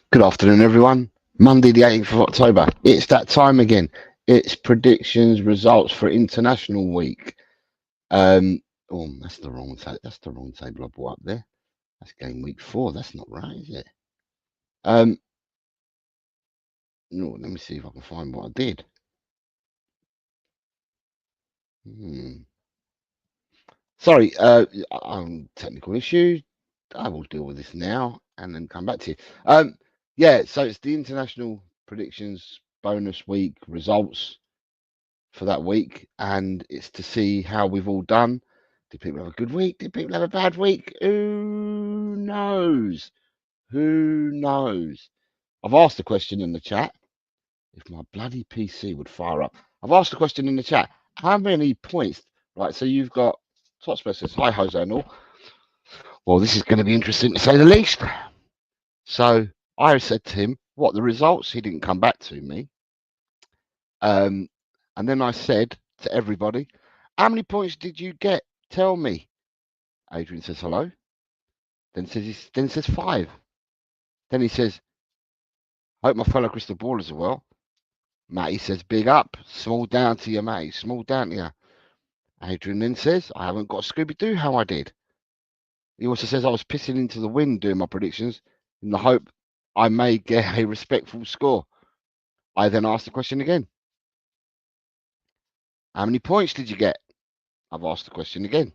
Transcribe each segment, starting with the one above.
Good afternoon, everyone. Monday, the 18th of October. It's that time again. It's predictions results for International Week. Oh, that's the wrong table I brought up there. That's game week 4. That's not right, is it? No, let me see if I can find what I did. Sorry, technical issue. I will deal with this now and then come back to you. Yeah, so it's the International Predictions bonus week results for that week, and it's to see how we've all done. Did people have a good week? Did people have a bad week? Who knows? Who knows? I've asked a question in the chat. If my bloody PC would fire up. I've asked a question in the chat. How many points? Right, so you've got Hotspur says, hi, Jose and all. Well, this is going to be interesting to say the least. So I said to him, what the results? He didn't come back to me. And then I said to everybody, how many points did you get? Tell me. Adrian says hello. Then says 5. Then he says, hope my fellow crystal ballers are well. Matty says, big up. Small down to you, Matty. Small down to you. Adrian then says, I haven't got Scooby-Doo how I did. He also says I was pissing into the wind doing my predictions in the hope I may get a respectful score. I then asked the question again. How many points did you get? I've asked the question again.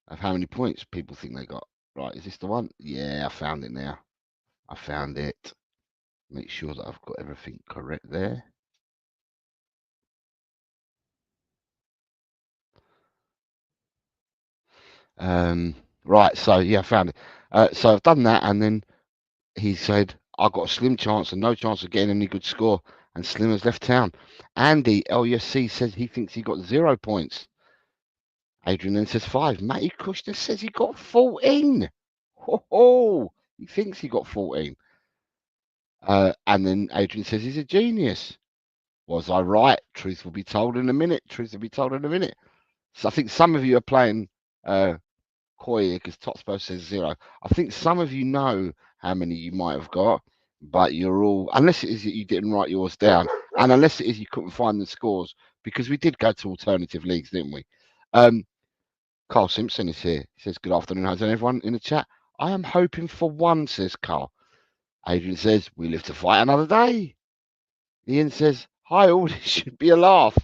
Of how many points people think they got. Right, is this the one? Yeah, I found it now. I found it. Make sure that I've got everything correct there. Right, so yeah, I found it. So I've done that, and then he said I've got a slim chance and no chance of getting any good score, and Slim has left town. Andy LUSC says he thinks he got 0 points. Adrian then says 5. Matty Kushner says he got 14. Oh, he thinks he got 14. And then Adrian says he's a genius. Was I right? Truth will be told in a minute. Truth will be told in a minute. So I think some of you are playing coy because Hotspur says 0. I think some of you know how many you might have got, but you're all, unless it is that you didn't write yours down, and unless it is you couldn't find the scores, because we did go to alternative leagues, didn't we? Carl Simpson is here. He says, good afternoon, how's everyone in the chat? I am hoping for 1, says Carl. Adrian says, we live to fight another day. Ian says, hi all, this should be a laugh.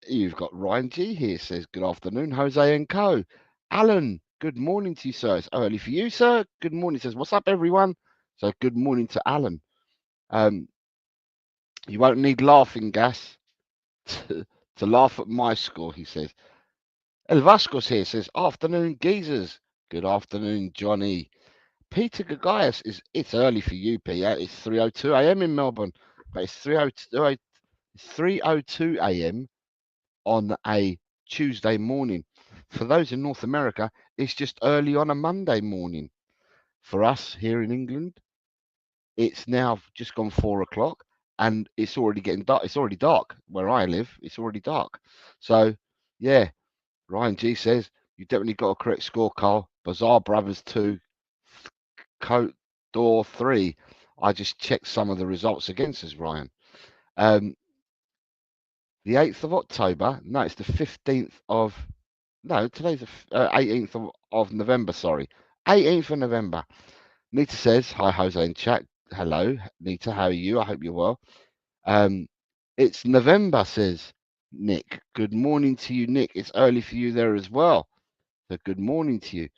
You've got Ryan G here, says, good afternoon, Jose and Co. Alan, good morning to you, sir. It's early for you, sir. Good morning, says, what's up, everyone? So good morning to Alan. You won't need laughing gas to laugh at my score, he says. El Vasco's here, says, afternoon, geezers. Good afternoon, Johnny. Peter Gagaius it's early for you, Peter. It's 3:02 a.m. in Melbourne, but it's 3:02 a.m. on a Tuesday morning. For those in North America, it's just early on a Monday morning. For us here in England, it's now just gone 4 o'clock, and it's already getting dark. It's already dark where I live. It's already dark. So, yeah, Ryan G says, you definitely got a correct score, Carl. Bazaar Brothers 2, Coat Door 3. I just checked some of the results against us, Ryan. The 8th of October, no, it's the 15th of, no, today's the 18th of November, sorry. 18th of November. Nita says, hi, Jose in chat. Hello, Nita, how are you? I hope you're well. It's November, says Nick. Good morning to you, Nick. It's early for you there as well. So good morning to you.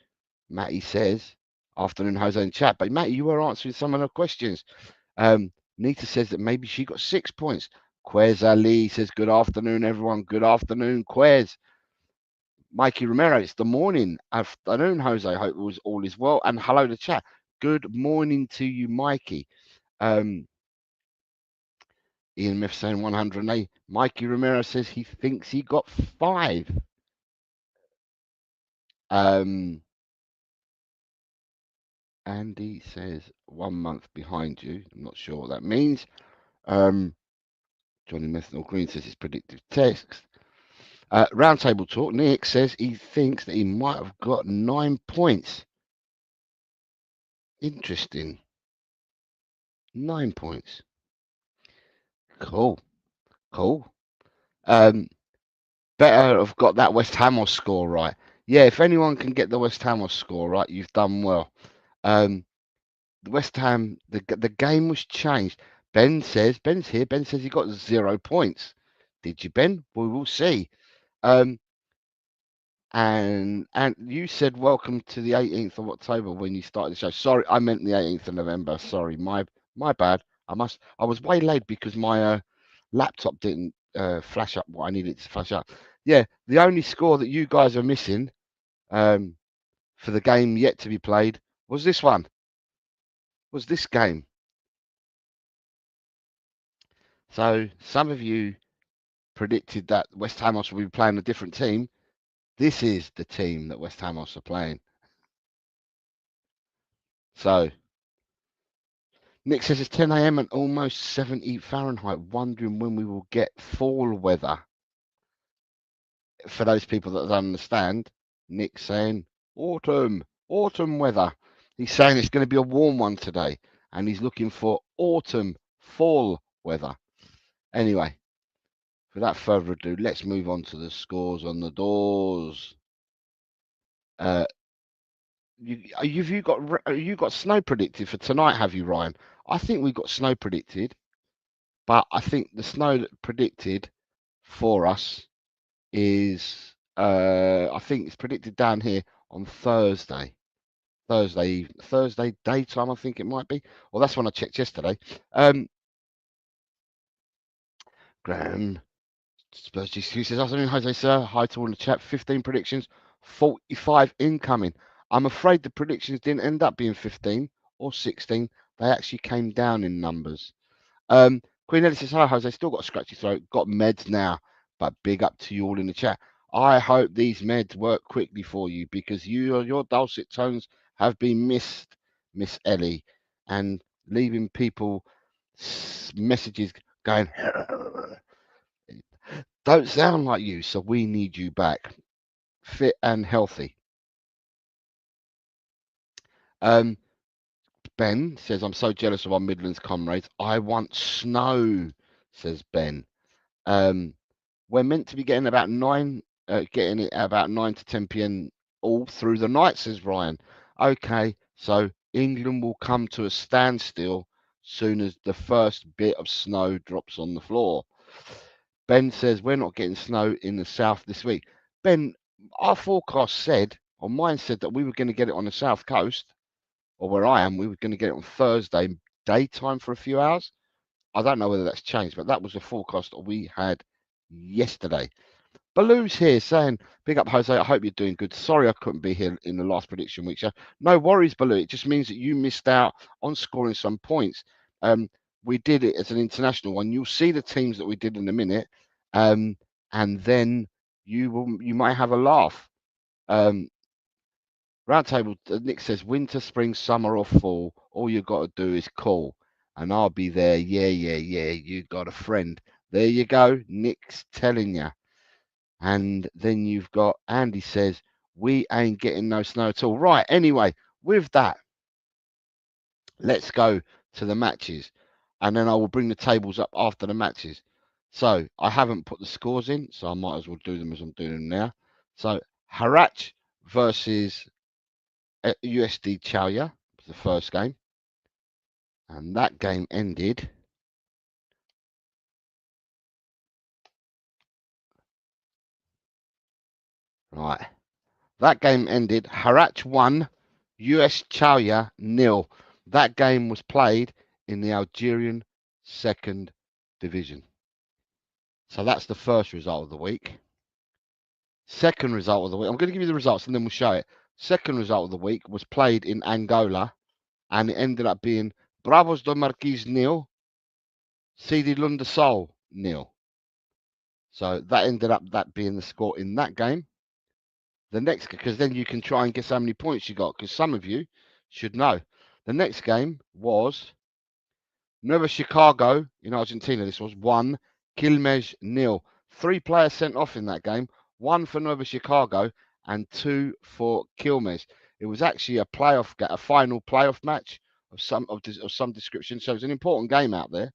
Matty says, afternoon, Jose in chat. But Matty, you were answering some of the questions. Nita says that maybe she got 6 points. Quez Ali says, good afternoon, everyone. Good afternoon, Quez. Mikey Romero, it's the morning. Afternoon, Jose. I hope all is well. And hello to chat. Good morning to you, Mikey. Ian Myth saying 108. Mikey Romero says he thinks he got 5. Andy says 1 month behind you. I'm not sure what that means. Johnny Methanol Green says it's predictive text. Roundtable talk. Nick says he thinks that he might have got 9 points. Interesting. 9 points. Cool. Better have got that West Ham score right. Yeah, if anyone can get the West Ham score right, you've done well. The West Ham, the game was changed. Ben's here. Ben says he got 0 points. Did you, Ben? We will see. And you said welcome to the 18th of October when you started the show. Sorry, I meant the 18th of November. Sorry, my bad. I was way late because my laptop didn't flash up what I needed to flash up. Yeah, the only score that you guys are missing for the game yet to be played was this one. Was this game. So some of you predicted that West Ham will be playing a different team. This is the team that West Ham are playing. So Nick says it's 10 a.m. and almost 70 Fahrenheit. Wondering when we will get fall weather. For those people that don't understand, Nick's saying autumn weather. He's saying it's going to be a warm one today, and he's looking for autumn, fall weather. Anyway, without further ado, let's move on to the scores on the doors. You got snow predicted for tonight, have you, Ryan? I think we got snow predicted, but I think the snow predicted for us is I think it's predicted down here on Thursday daytime. I think it might be. Well, that's when I checked yesterday. Graham Spurs GQ says, afternoon, Jose sir. Hi to all in the chat. 15 predictions, 45 incoming. I'm afraid the predictions didn't end up being 15 or 16. They actually came down in numbers. Queen Ellie says, hi, Jose. Still got a scratchy throat. Got meds now, but big up to you all in the chat. I hope these meds work quickly for you because your dulcet tones have been missed, Miss Ellie, and leaving people messages going, don't sound like you, so we need you back, fit and healthy. Ben says, I'm so jealous of our Midlands comrades. I want snow, says Ben. We're meant to be getting about getting it at about 9 to 10 p.m. all through the night, says Ryan. Okay, so England will come to a standstill soon as the first bit of snow drops on the floor. Ben says we're not getting snow in the south this week. Ben, our forecast said, or mine said, that we were going to get it on the south coast, or where I am, we were going to get it on Thursday daytime for a few hours. I don't know whether that's changed, but that was the forecast that we had yesterday. Baloo's here saying, big up, Jose. I hope you're doing good. Sorry I couldn't be here in the last prediction week. So no worries, Baloo. It just means that you missed out on scoring some points. We did it as an international one. You'll see the teams that we did in a minute, and then you might have a laugh. Roundtable, Nick says, winter, spring, summer, or fall. All you got to do is call. and I'll be there. Yeah, you got a friend. There you go. Nick's telling you. And then you've got Andy says, we ain't getting no snow at all. Right, anyway, with that, let's go to the matches. And then I will bring the tables up after the matches. So I haven't put the scores in, so I might as well do them as I'm doing them now. So Harach versus USD Chaoyang was the first game. And that game ended. Right. That game ended. Harach 1, US Chaoyang 0. That game was played in the Algerian second division. So that's the first result of the week. Second result of the week. I'm going to give you the results and then we'll show it. Second result of the week was played in Angola and it ended up being Bravos do Marquis 0, CD Lunda Sol 0. So that ended up being the score in that game. The next, because then you can try and guess how many points you got, because some of you should know. The next game was Nueva Chicago in Argentina. This was 1, Quilmes 0. 3 players sent off in that game. 1 for Nueva Chicago and 2 for Quilmes. It was actually a final playoff match of some description. So it was an important game out there.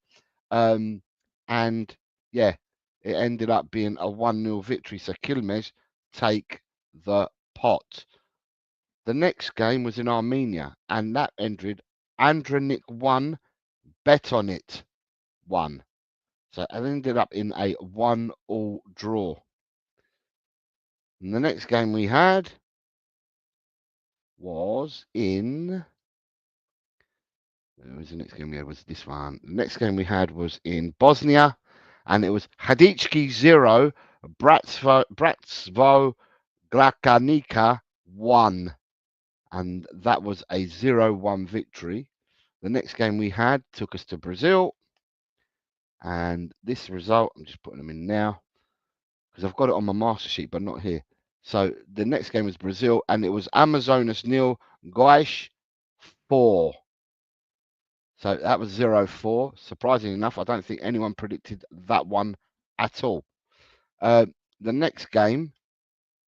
And yeah, it ended up being a 1-0 victory. So Quilmes take the pot. The next game was in Armenia, and that ended Andranik 1, Betonit 1. So it ended up in a 1-1 draw. And the next game we had was in. Where was the next game we had? Was this one? The next game we had was in Bosnia, and it was Hadički 0, Bratstvo Glakanica 1. And that was a 0-1 victory. The next game we had took us to Brazil. And this result, I'm just putting them in now because I've got it on my master sheet, but not here. So the next game was Brazil, and it was Amazonas 0, Goiás 4. So that was 0-4. Surprisingly enough, I don't think anyone predicted that one at all. The next game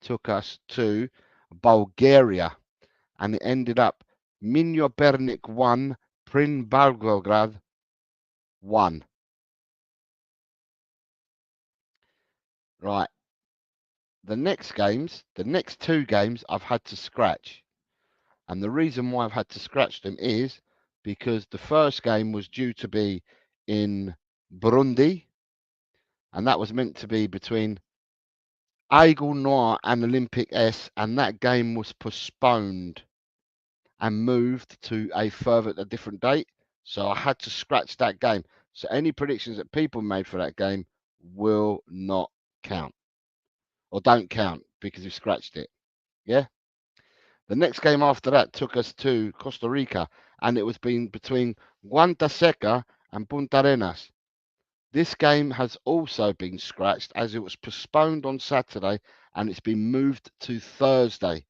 took us to Bulgaria, and it ended up Minjo Pernik 1, Prin Belgrade 1. Right. The next two games, I've had to scratch. And the reason why I've had to scratch them is because the first game was due to be in Burundi. And that was meant to be between Aigle Noir and Olympic S. And that game was postponed and moved to a different date. So I had to scratch that game. So any predictions that people made for that game will not count. Or don't count because you've scratched it. Yeah. The next game after that took us to Costa Rica, and it was between Guanta Seca and Punta Arenas. This game has also been scratched as it was postponed on Saturday and it's been moved to Thursday.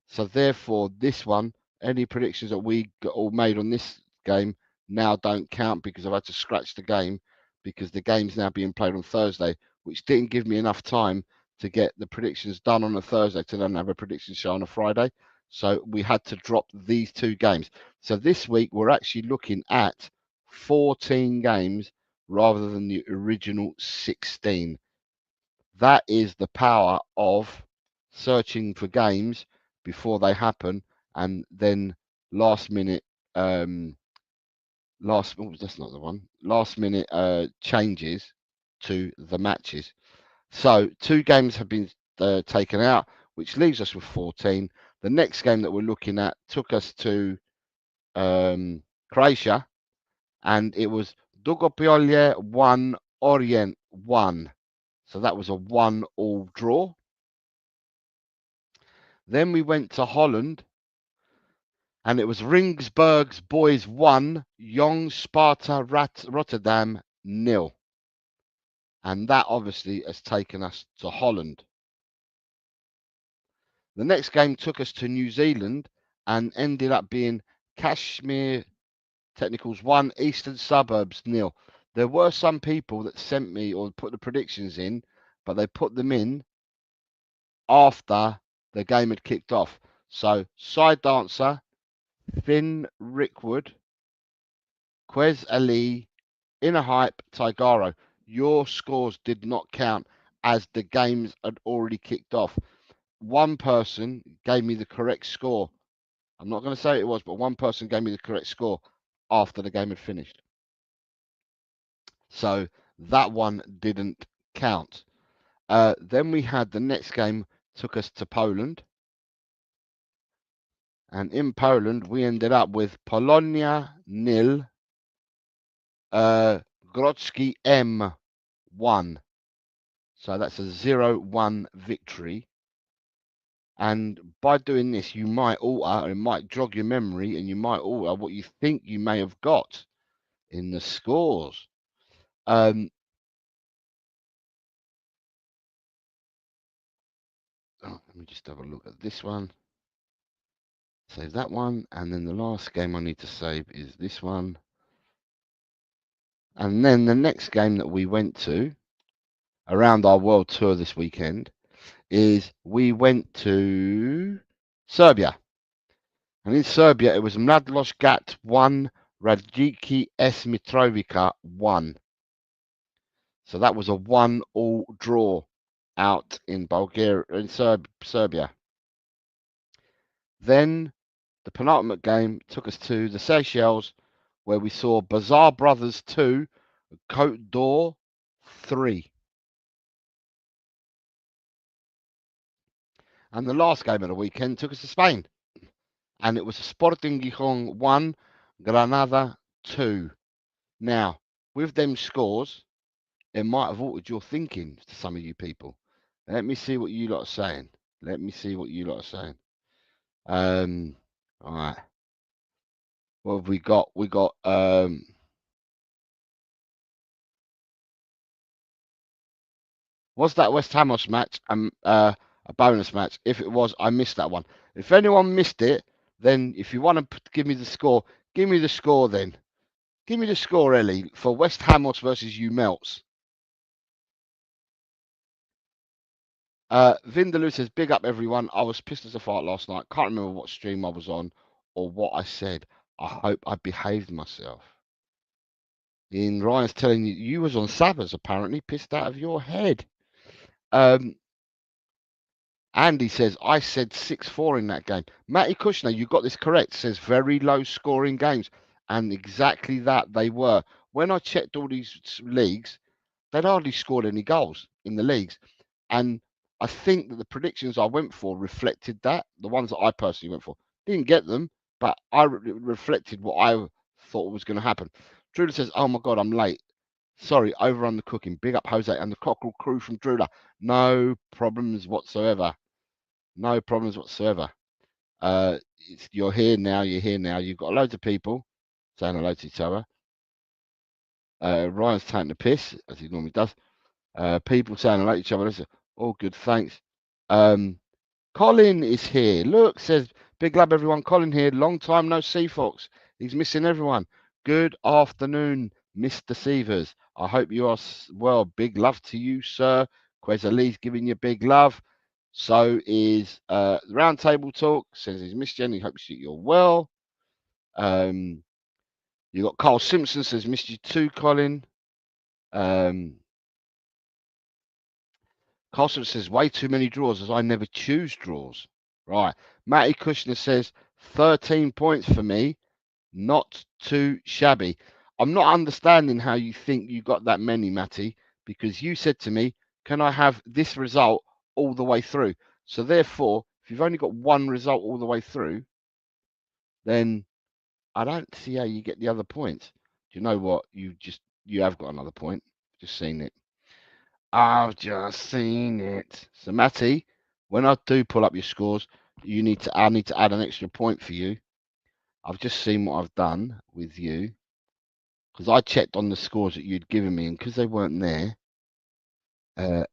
So therefore, this one, any predictions that we all made on this game now don't count because I've had to scratch the game because the game's now being played on Thursday, which didn't give me enough time to get the predictions done on a Thursday to then have a prediction show on a Friday. So we had to drop these two games. So this week we're actually looking at 14 games rather than the original 16. That is the power of searching for games before they happen and then last minute that's not the one. Last minute changes to the matches. So 2 games have been taken out, which leaves us with 14. The next game that we're looking at took us to Croatia, and it was Dugopolje 1, Orient 1. So that was a 1-1 draw. Then we went to Holland, and it was Ringsburg's Boys 1, Jong Sparta Rotterdam 0. And that obviously has taken us to Holland. The next game took us to New Zealand and ended up being Kashmir Technicals 1, Eastern Suburbs 0. There were some people that sent me or put the predictions in, but they put them in after the game had kicked off. So, Side Dancer, Finn Rickwood, Quez Ali, Inner Hype, Tigaro. Your scores did not count as the games had already kicked off. One person gave me the correct score. I'm not going to say it was, but one person gave me the correct score after the game had finished. So that one didn't count. Then we had the next game took us to Poland. And in Poland, we ended up with Polonia 0, Grodzki M 1. So that's a 0-1 victory. And by doing this, you might alter, it might jog your memory, and you might alter what you think you may have got in the scores. Let me just have a look at this one. Save that one, and then the last game I need to save is this one. And then the next game that we went to around our world tour this weekend is we went to Serbia. And in Serbia, it was Mladenoš Gat 1, Radniki S Mitrovica 1. So that was a 1-1 draw out in Bulgaria, in Serbia. Then the penultimate game took us to the Seychelles, where we saw Bazaar Brothers 2, Côte d'Or 3. And the last game of the weekend took us to Spain. And it was Sporting Gijón 1, Granada 2. Now, with them scores, it might have altered your thinking to some of you people. Let me see what you lot are saying. Let me see what you lot are saying. All right. What have we got? We got was that West Hamos match a bonus match? If it was, I missed that one. If anyone missed it, then if you want to give me the score, give me the score then. Give me the score, Ellie, for West Hamos versus you Melts. Vindaloo says, big up everyone. I was pissed as a fart last night. Can't remember what stream I was on or what I said. I hope I behaved myself. Ian Ryan's telling you you was on Sabbath, apparently, pissed out of your head. Andy says, I said 6-4 in that game. Matty Kushner, you got this correct, says very low scoring games. And exactly that they were. When I checked all these leagues, they'd hardly scored any goals in the leagues. And I think that the predictions I went for reflected that. The ones that I personally went for. Didn't get them, but I reflected what I thought was going to happen. Drula says, oh my God, I'm late. Sorry, overrun the cooking. Big up Jose and the Cockerel crew from Drula. No problems whatsoever. No problems whatsoever. You're here now. You're here now. You've got loads of people saying hello to each other. Ryan's taking the piss, as he normally does. People saying hello to each other. All good, thanks. Colin is here. Look, says, big love, everyone. Colin here. Long time no see, folks. He's missing everyone. Good afternoon, Mr. Sievers. I hope you are well. Big love to you, sir. Quezali's giving you big love. So is Roundtable Talk. Says he's missed you and he hopes you're well. You got Carl Simpson says missed you too, Colin. Carl Simpson says way too many draws as I never choose draws. Right. Matty Kushner says 13 points for me. Not too shabby. I'm not understanding how you think you got that many, Matty, because you said to me, can I have this result all the way through? So therefore, if you've only got one result all the way through, then I don't see how you get the other points. Do you know what? You have got another point. Just seen it. I've just seen it. So Matty, when I do pull up your scores, I need to add an extra point for you. I've just seen what I've done with you because I checked on the scores that you'd given me, and because they weren't there,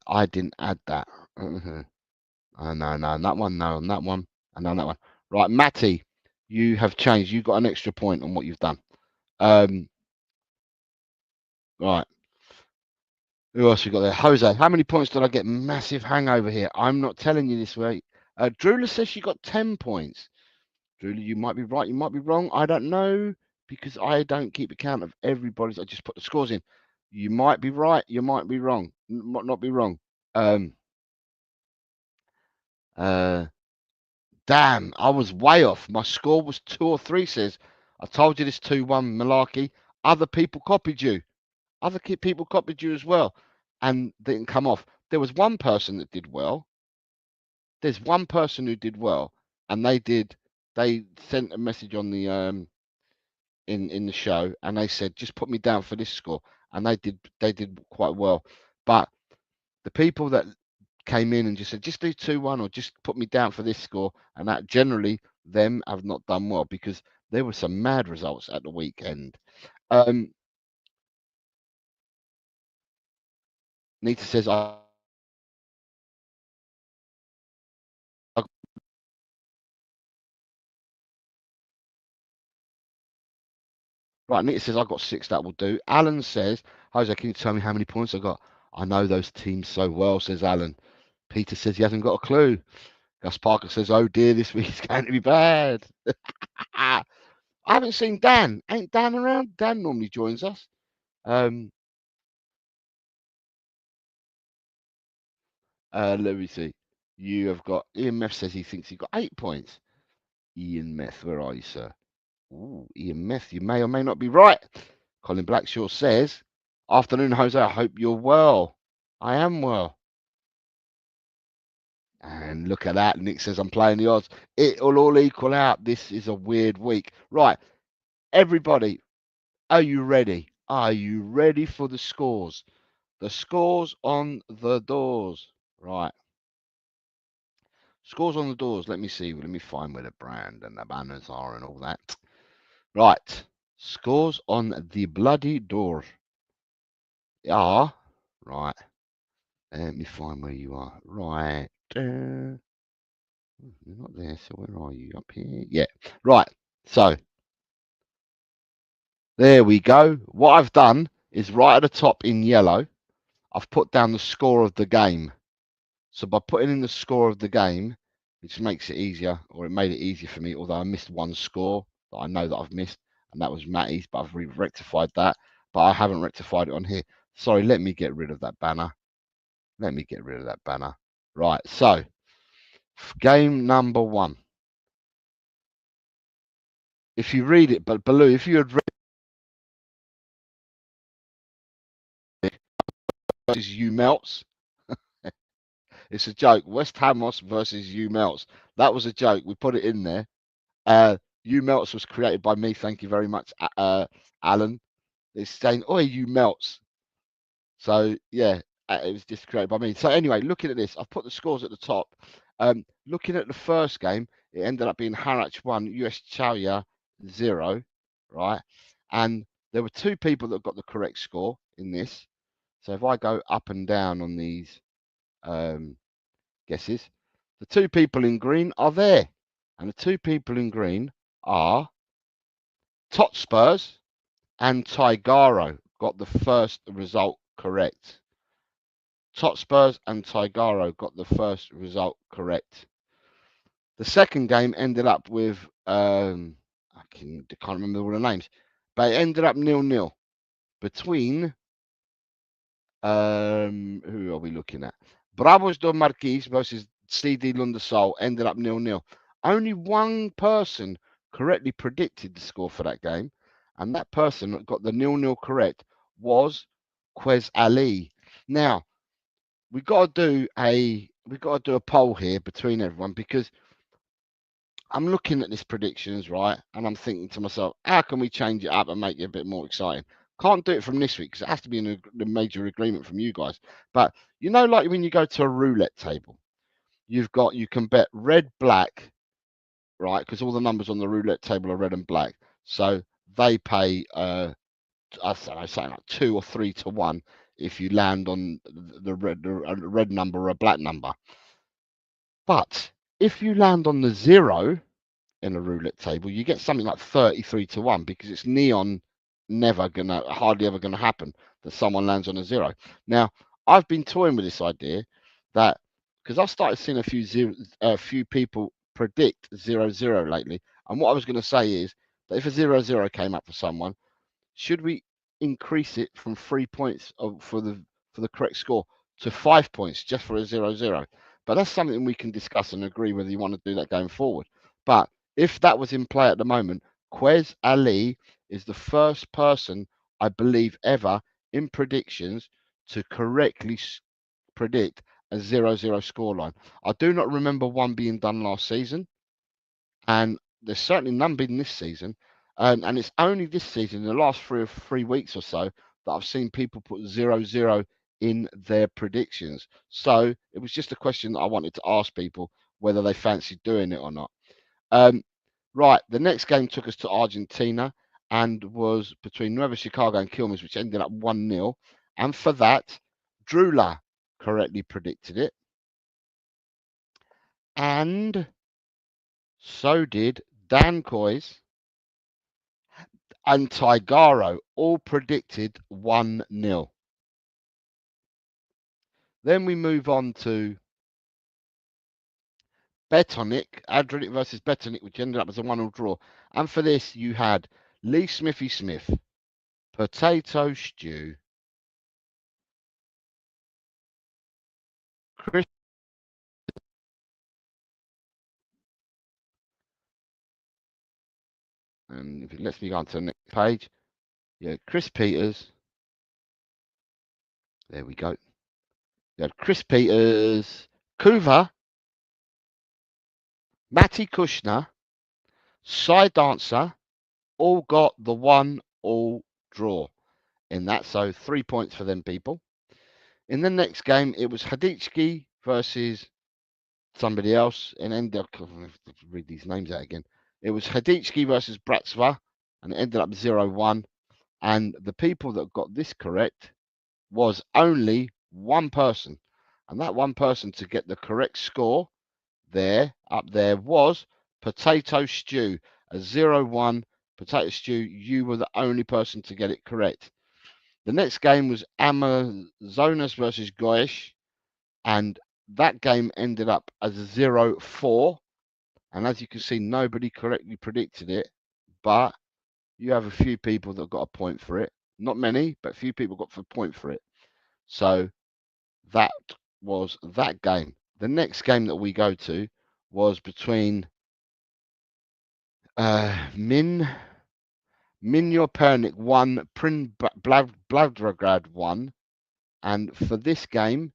I didn't add that. No, that one, no, and that one, and then that one. Right, Matty, you have changed. You got an extra point on what you've done. Right. Who else we got there? Jose, how many points did I get? Massive hangover here. I'm not telling you this way. Drula says she got 10 points. Drula, you might be right, you might be wrong. I don't know because I don't keep account of everybody's. I just put the scores in. You might be right, you might be wrong. Might not be wrong. Damn, I was way off. My score was 2 or 3, says. I told you this 2-1 malarkey. Other people copied you. Other people copied you as well and didn't come off. There was one person that did well. There's one person who did well, and they sent a message on the in the show, and they said just put me down for this score, and they did quite well. But the people that came in and just said just do 2-1 or just put me down for this score, and that generally them have not done well because there were some mad results at the weekend. Nita says right, Nita says I got 6, that will do. Alan says, Jose, can you tell me how many points I got? I know those teams so well, says Alan. Peter says he hasn't got a clue. Gus Parker says, oh dear, this week's going to be bad. I haven't seen Dan. Ain't Dan around? Dan normally joins us. Let me see. You have got Ian Meth says he thinks he got 8 points. Ian Meth, where are you, sir? Ooh, Ian Meth, you may or may not be right. Colin Blackshaw says, afternoon, Jose, I hope you're well. I am well. And look at that. Nick says, I'm playing the odds. It'll all equal out. This is a weird week. Right. Everybody, are you ready? Are you ready for the scores? The scores on the doors. Right. Scores on the doors. Let me see. Let me find where the brand and the banners are and all that. Right. Scores on the bloody door. Are. Right. Let me find where you are. Right. You're not there. So where are you? Up here? Yeah. Right. So there we go. What I've done is right at the top in yellow, I've put down the score of the game. So by putting in the score of the game, which makes it easier, or it made it easier for me, although I missed one score that I know that I've missed, and that was Matty's, but I've rectified that. But I haven't rectified it on here. Sorry, let me get rid of that banner. Let me get rid of that banner. Right, so game number 1. If you read it, but Baloo, if you had read it, versus you melts, it's a joke. West Hamos versus you melts. That was a joke. We put it in there. You melts was created by me. Thank you very much, Alan. It's saying, "Oi, you melts." So yeah, it was just created by me. So anyway, looking at this, I've put the scores at the top. Looking at the first game, it ended up being Harach 1, US Chaoya 0, right? And there were 2 people that got the correct score in this. So if I go up and down on these guesses, the 2 people in green are there. And the 2 people in green are Totspurs and Tigaro got the first result correct. Totspurs and Tigaro got the first result correct. The second game ended up with I can't remember all the names, but it ended up 0-0 between who are we looking at? Bravos do Marquis versus CD Lundasol ended up 0-0. Only one person correctly predicted the score for that game, and that person that got the 0-0 correct was Quez Ali. Now, we've got to do a poll here between everyone because I'm looking at this predictions, right? And I'm thinking to myself, how can we change it up and make it a bit more exciting? Can't do it from this week because it has to be in a major agreement from you guys. But you know, like when you go to a roulette table, you can bet red, black, right? Because all the numbers on the roulette table are red and black. So they pay I say like 2 or 3 to 1 if you land on the red number or a black number. But if you land on the 0 in a roulette table, you get something like 33 to 1 because it's neon hardly ever gonna happen that someone lands on a 0. Now, I've been toying with this idea that because I've started seeing a few people predict 0-0 lately, and what I was going to say is that if a 0-0 came up for someone, should we increase it from 3 points for the correct score to 5 points just for a 0-0? But that's something we can discuss and agree whether you want to do that going forward. But if that was in play at the moment, Quez Ali is the first person, I believe, ever in predictions to correctly predict a 0-0 scoreline. I do not remember one being done last season, and there's certainly none been this season. And it's only this season, in the last 3 weeks or so, that I've seen people put 0-0 in their predictions. So it was just a question that I wanted to ask people whether they fancied doing it or not. Right, the next game took us to Argentina and was between Nueva Chicago and Quilmes, which ended up 1-0. And for that, Drula correctly predicted it. And so did Dan Coys and Tigaro, all predicted 1-0. Then we move on to Betonic, Adriatic versus Betonic, which ended up as a 1-1 draw. And for this, you had Lee Smithy Smith, Potato Stew, Chris, and if it lets me go on to the next page, yeah, Chris Peters. There we go. You had Chris Peters, Kuva, Matty Kushner, Cy Dancer, all got the 1-1 draw in that. So 3 points for them people. In the next game, it was Haditsky versus somebody else. And ended up, read these names out again. It was Haditsky versus Bratsva, and it ended up 0-1. And the people that got this correct was only one person. And that one person to get the correct score up there was Potato Stew, a 0-1. Potato Stew, you were the only person to get it correct. The next game was Amazonas versus Goish, and that game ended up as a 0-4. And as you can see, nobody correctly predicted it, but you have a few people that got a point for it. Not many, but a few people got a point for it. So that was that game. The next game that we go to was between Minyopernik 1, Prin Bladragrad 1. And for this game,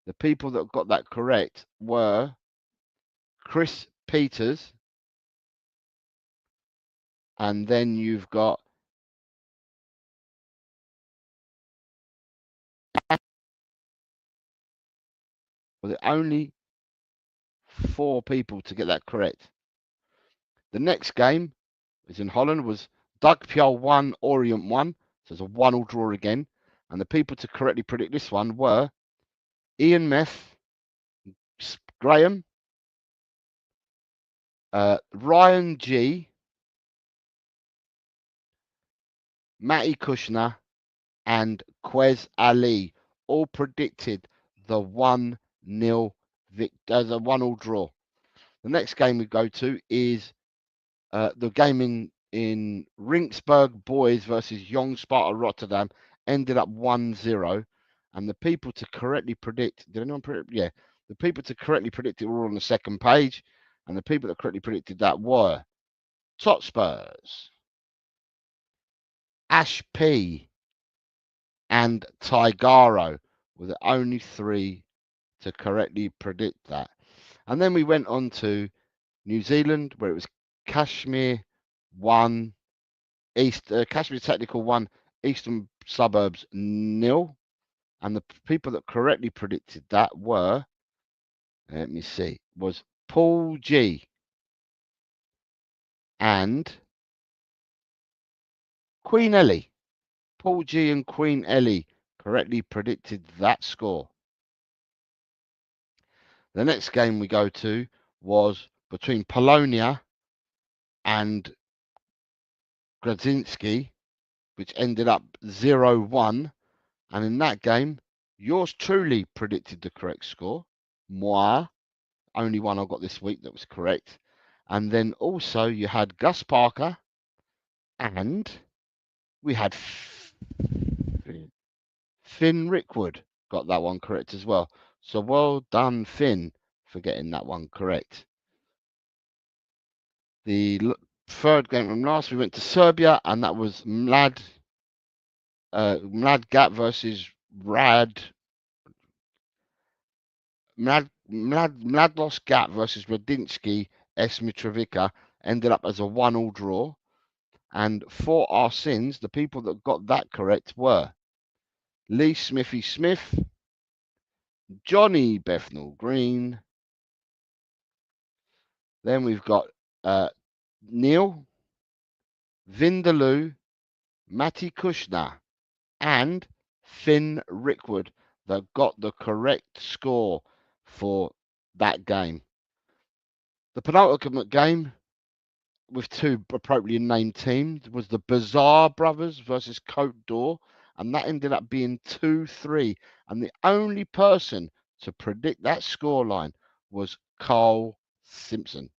the people that got that correct were Chris Peters. And then you've got the only 4 people to get that correct. The next game is in Holland was Dagpjol 1, Orient 1. So it's a 1-1 draw again. And the people to correctly predict this one were Ian Meth, Graham, Ryan G, Matty Kushner, and Quez Ali all predicted the 1-0 as a 1-1 draw. The next game we go to is the game in Rinksburg Boys versus Young Sparta Rotterdam. Ended up 1-0. And the people to correctly predict, did anyone predict? Yeah. The people to correctly predict it were on the second page. And the people that correctly predicted that were Totspurs, Ash P, and Tigaro were the only 3 to correctly predict that. And then we went on to New Zealand, where it was Kashmir 1, Kashmir Technical 1, Eastern Suburbs 0. And the people that correctly predicted that were, let me see, was Paul G and Queen Ellie. Paul G and Queen Ellie correctly predicted that score. The next game we go to was between Polonia and Gradzinski, which ended up 0-1. And in that game, yours truly predicted the correct score. Moi, only one I got this week that was correct. And then also you had Gus Parker, and we had Finn Rickwood got that one correct as well. So well done, Finn, for getting that one correct. The third game from last, we went to Serbia, and that was Mlad Gap versus Mladlos Gap versus Radinski S. Mitrovica. Ended up as a 1-1 draw. And for our sins, the people that got that correct were Lee Smithy Smith, Johnny Bethnal Green. Then we've got Neil, Vindaloo, Matty Kushner, and Finn Rickwood that got the correct score for that game. The penultimate game with two appropriately named teams was the Bizarre Brothers versus Cote d'Or, and that ended up being 2-3. And the only person to predict that scoreline was Carl Simpson.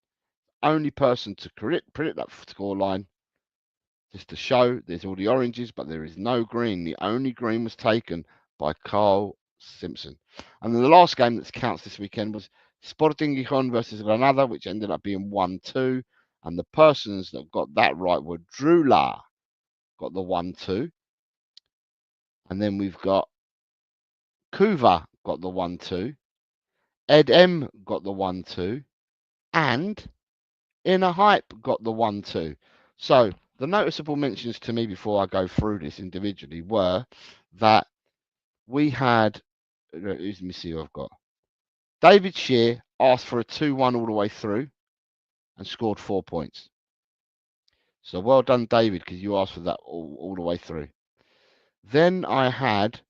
Only person to predict that scoreline. Just to show there's all the oranges, but there is no green. The only green was taken by Carl Simpson. And then the last game that counts this weekend was Sporting Gijón versus Granada, which ended up being 1-2. And the persons that got that right were Drew La, got the 1-2. And then we've got Kuva got the 1-2. Ed M got the 1-2. And Inner Hype got the 1-2. So the noticeable mentions to me before I go through this individually were that we had, let me see who I've got. David Shear asked for a 2-1 all the way through and scored 4 points. So well done, David, because you asked for that all the way through. Then I had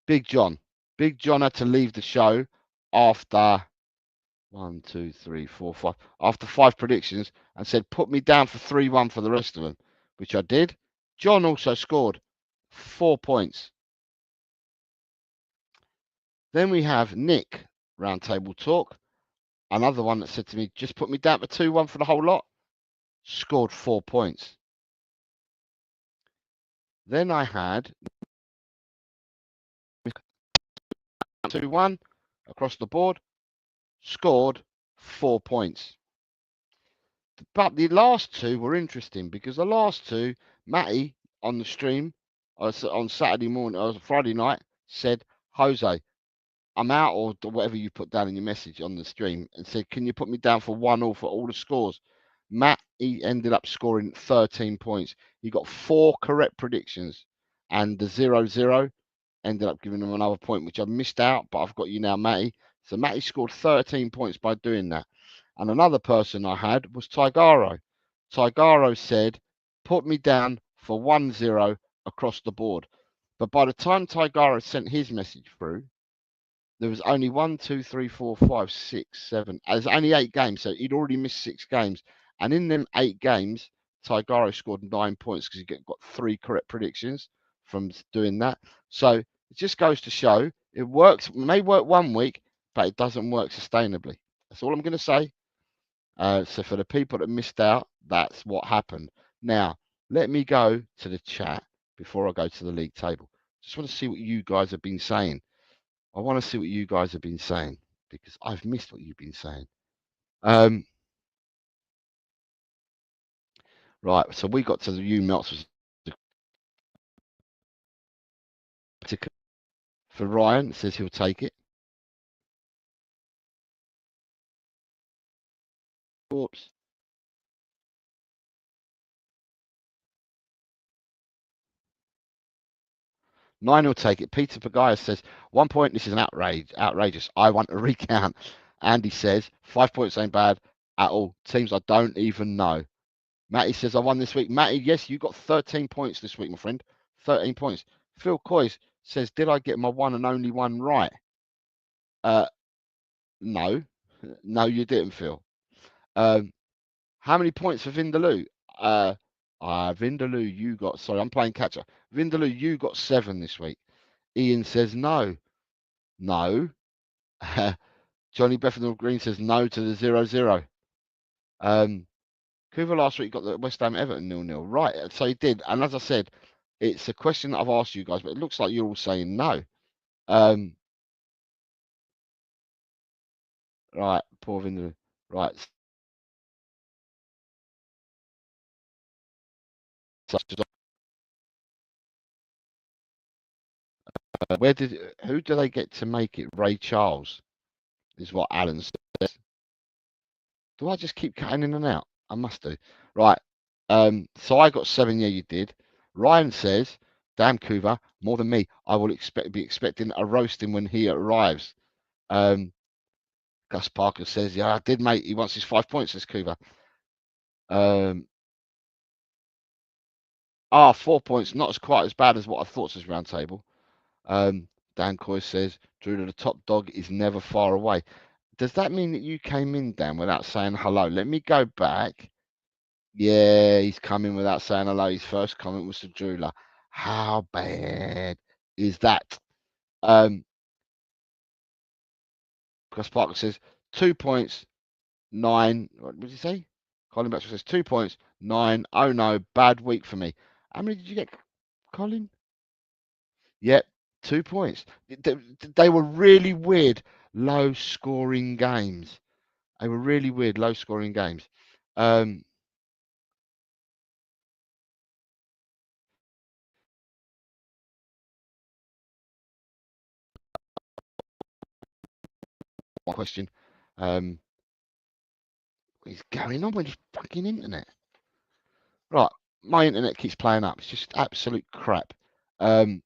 Big John. Big John had to leave the show after 1, 2, 3, 4, 5. After 5 predictions, and said, put me down for 3-1 for the rest of them, which I did. John also scored 4 points. Then we have Nick, Roundtable Talk, another one that said to me, just put me down for 2-1 for the whole lot. Scored 4 points. Then I had 2-1 across the board, scored 4 points. But the last two were interesting because the last two, Matty on the stream on Saturday morning or Friday night said, Jose, I'm out, or whatever you put down in your message on the stream, and said, can you put me down for 1-1 for all the scores? Matt, he ended up scoring 13 points. He got 4 correct predictions, and the 0-0 ended up giving him another point, which I missed out, but I've got you now, Matty. So Matty scored 13 points by doing that. And another person I had was Tigaro. Tigaro said, put me down for 1-0 across the board. But by the time Tigaro sent his message through, there was only 1, 2, 3, 4, 5, 6, 7. There's only 8 games, so he'd already missed 6 games. And in them 8 games, Tigaro scored 9 points because he got 3 correct predictions from doing that. So it just goes to show it works. It may work one week, but it doesn't work sustainably. That's all I'm going to say. So for the people that missed out, that's what happened. Now, let me go to the chat before I go to the league table. Just want to see what you guys have been saying. I want to see what you guys have been saying because I've missed what you've been saying. Right, so we got to the U Melts for Ryan. It says he'll take it. Oops. Nine will take it. Peter Pagaya says 1 point. This is an outrageous. I want a recount. Andy says 5 points ain't bad at all. Teams I don't even know. Matty says I won this week. Matty, yes, you got 13 points this week, my friend. 13 points. Phil Coys says, did I get my one and only one right? No. No, you didn't, Phil. How many points for Vindaloo? Vindaloo, you got, sorry, I'm playing catch up. Vindaloo, you got 7 this week. Ian says no. No. Johnny Bethnal Green says no to the 0-0. Coover last week got the West Ham Everton 0-0. Right, so he did. And as I said, it's a question that I've asked you guys, but it looks like you're all saying no. Right, poor Vindaloo. Right. Who do they get to make it? Ray Charles is what Alan says. Do I just keep cutting in and out? I must do. Right. So I got 7. Yeah, you did. Ryan says, damn Coover, more than me. I will be expecting a roasting when he arrives. Gus Parker says, yeah, I did, mate. He wants his 5 points, says Coover. 4 points, not as quite as bad as what I thought, says Roundtable. Dan Coy says, Drew, the top dog is never far away. Does that mean that you came in, Dan, without saying hello? Let me go back. Yeah, he's coming without saying hello. His first comment was to Drula. How bad is that? Chris Parker says 2 points, 9. What did he say? Colin Batchel says 2 points, 9. Oh no, bad week for me. How many did you get, Colin? Yep, 2 points. They were really weird, low scoring games. They were really weird, low scoring games. One question. What is going on with his fucking internet? Right, my internet keeps playing up. It's just absolute crap. I'll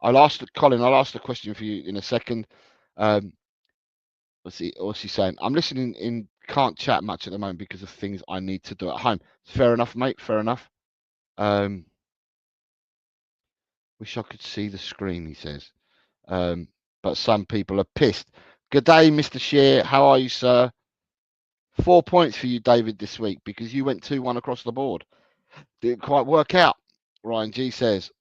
ask Colin. I'll ask the question for you in a second. What's he saying? I'm listening in. Can't chat much at the moment because of things I need to do at home. Fair enough, mate. Fair enough. Wish I could see the screen. He says. But some people are pissed. Good day, Mr. Shear. How are you, sir? 4 points for you, David, this week because you went 2-1 across the board. Didn't quite work out. Ryan G says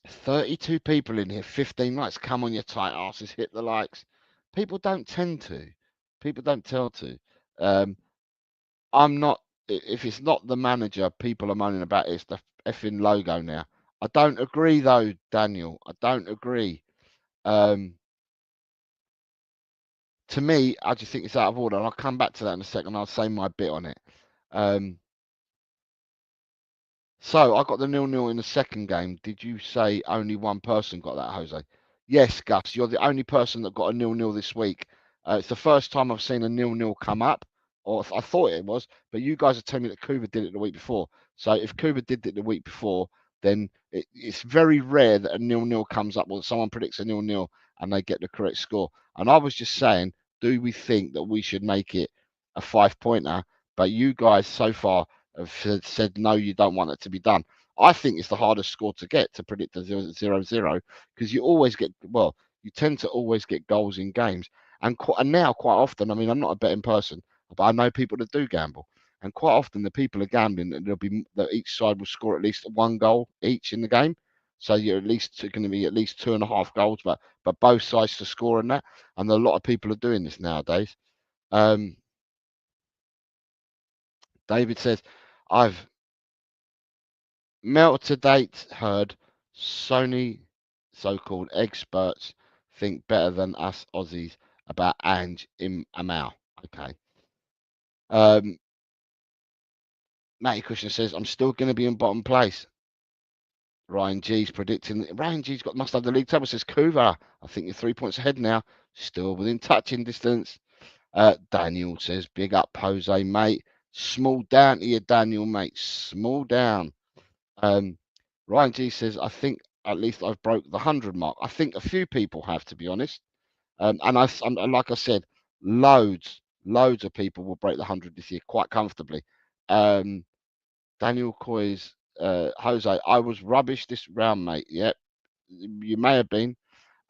32 people in here, 15 likes. Come on, you tight asses, hit the likes. People don't tend to. People don't tell to. I'm not. If it's not the manager, people are moaning about it. It's the effing logo now. I don't agree though, Daniel. I don't agree. To me, I just think it's out of order, and I'll come back to that in a second. I'll say my bit on it. So I got the 0-0 in the second game. Did you say only one person got that, Jose? Yes, Gus. You're the only person that got a 0-0 this week. It's the first time I've seen a 0-0 come up, or I thought it was, but you guys are telling me that Kuba did it the week before. So if Kuba did it the week before, then it's very rare that a 0-0 comes up, or someone predicts a 0-0 and they get the correct score. And I was just saying, do we think that we should make it a 5-pointer? But you guys so far have said no, you don't want it to be done. I think it's the hardest score to get to predict a 0-0 because you always get, well, you tend to always get goals in games. And now quite often, I mean, I'm not a betting person, but I know people that do gamble. And quite often the people are gambling and that each side will score at least 1 goal each in the game. So you're at least going to be at least 2.5 goals, but both sides to score in that. And a lot of people are doing this nowadays. David says, I've Mel to date heard Sony so-called experts think better than us Aussies about Ange in Amal. Okay. Matty Cushion says, I'm still going to be in bottom place. Ryan G's predicting. Ryan G's must have the league table, says Kuva. I think you're 3 points ahead now. Still within touching distance. Daniel says, big up Jose, mate. Small down to you, Daniel, mate. Small down. Ryan G says, I think at least I've broke the 100 mark. I think a few people have, to be honest. And like I said, loads of people will break the 100 this year quite comfortably. Daniel Coy's, Jose, I was rubbish this round, mate. Yep, you may have been.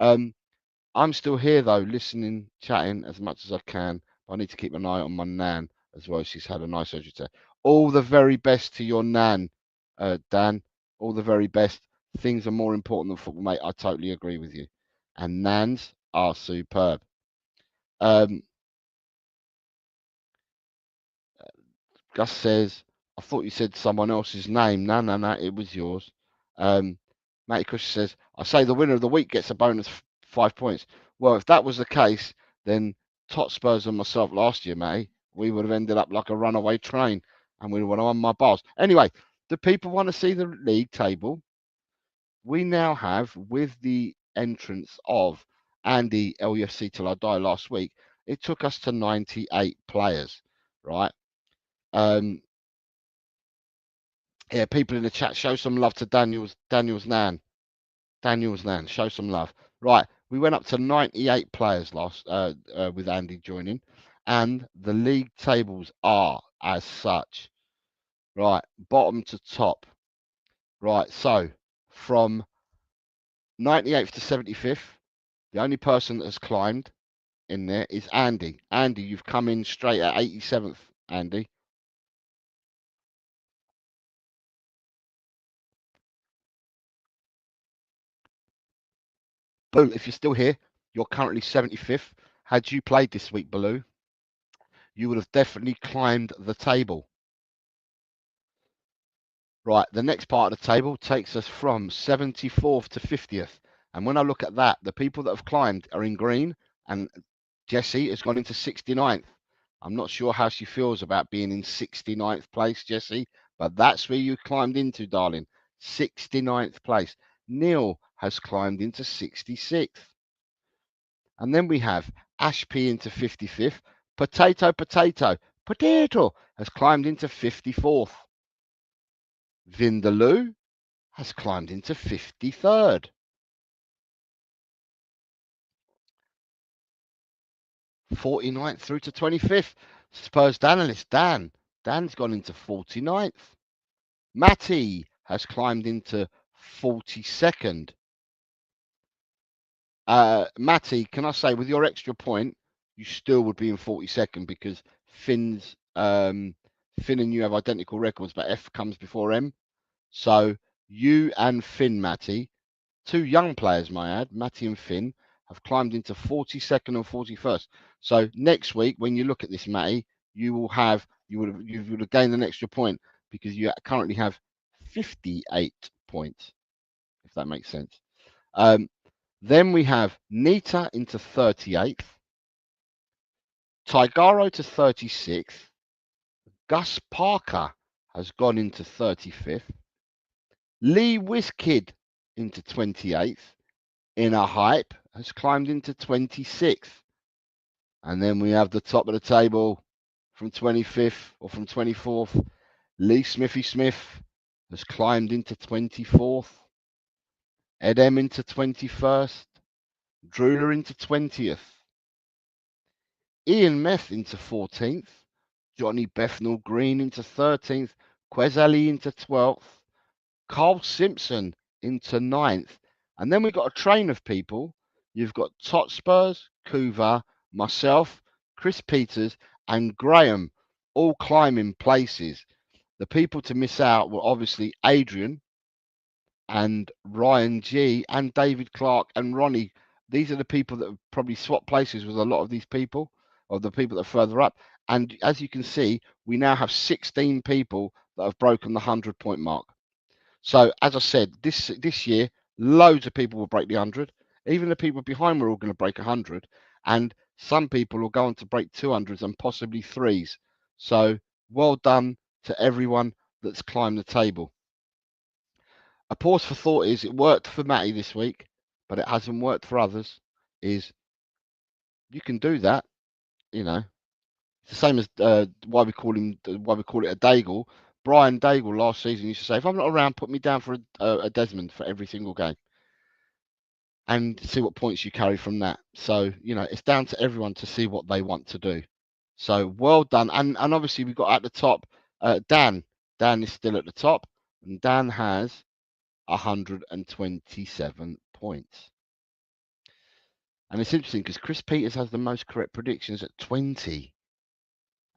I'm still here, though, listening, chatting as much as I can. I need to keep an eye on my nan as well. She's had a nice surgery today. All the very best to your nan, Dan. All the very best. Things are more important than football, mate. I totally agree with you. And nans are superb. Gus says, I thought you said someone else's name. No, it was yours. Matty Cush says, I say the winner of the week gets a bonus 5 points. Well, if that was the case, then Spurs and myself last year, Matty, we would have ended up like a runaway train and we would have won my bars. Anyway, do people want to see the league table? We now have, with the entrance of Andy LUFC Till I Die last week, it took us to 98 players, right? Yeah, people in the chat, show some love to Daniel's nan. Daniel's nan, show some love. Right, we went up to 98 players last with Andy joining, and the league tables are as such. Right, bottom to top. Right, so from 98th to 75th, the only person that has climbed in there is Andy. Andy, you've come in straight at 87th, Andy. Boo, if you're still here, you're currently 75th. Had you played this week, Baloo, you would have definitely climbed the table. Right, the next part of the table takes us from 74th to 50th. And when I look at that, the people that have climbed are in green, and Jessie has gone into 69th. I'm not sure how she feels about being in 69th place, Jessie, but that's where you climbed into, darling. 69th place. Neil has climbed into 66th. And then we have Ash P into 55th. Potato has climbed into 54th. Vindaloo has climbed into 53rd. '49th through to 25th. Spurs Danalist Dan's gone into 49th. Matty has climbed into 42nd. Matty, can I say, with your extra point, you still would be in 42nd because Finn and you have identical records, but F comes before M. So you and Finn, Matty, two young players, my ad, Matty and Finn, have climbed into 42nd and 41st. So next week, when you look at this, Matty, you would have gained an extra point because you currently have 58 points, if that makes sense. Then we have Nita into 38th, Tigaro to 36th, Gus Parker has gone into 35th, Lee Whiskid into 28th, Inner Hype has climbed into 26th. And then we have the top of the table from 25th or from 24th. Lee Smithy Smith has climbed into 24th. Ed M into 21st. Drooler into 20th. Ian Meth into 14th. Johnny Bethnal Green into 13th. Quezali into 12th. Carl Simpson into 9th. And then we've got a train of people. You've got Totspurs, Kuva, myself, Chris Peters, and Graham all climbing places. The people to miss out were obviously Adrian and Ryan G and David Clark and Ronnie. These are the people that have probably swapped places with a lot of these people, or the people that are further up. And as you can see, we now have 16 people that have broken the 100-point mark. So as I said, this year, loads of people will break the 100. Even the people behind were all going to break 100, and some people will go on to break 200s and possibly threes. So well done to everyone that's climbed the table. A pause for thought is it worked for Matty this week, but it hasn't worked for others. Is you can do that, you know. It's the same as why we call it a Daigle. Brian Daigle last season used to say, if I'm not around, put me down for a Desmond for every single game, and see what points you carry from that. So you know, it's down to everyone to see what they want to do. So well done, and obviously we've got at the top Dan. Dan is still at the top, and Dan has 127 points. And it's interesting because Chris Peters has the most correct predictions at 20.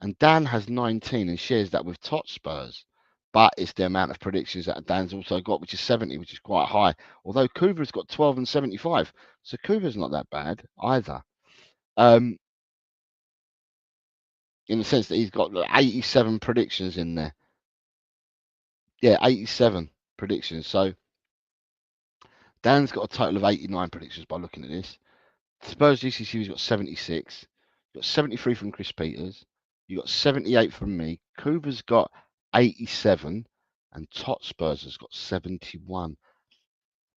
And Dan has 19 and shares that with Hotspurs. But it's the amount of predictions that Dan's also got, which is 70, which is quite high. Although Kuva's got 12 and 75. So Kuva's not that bad either. In the sense that he's got 87 predictions in there. Yeah, 87 predictions. So Dan's got a total of 89 predictions by looking at this. Spurs GCC's got 76. You've got 73 from Chris Peters. You got 78 from me. Kuva's got 87. And Hotspurs has got 71.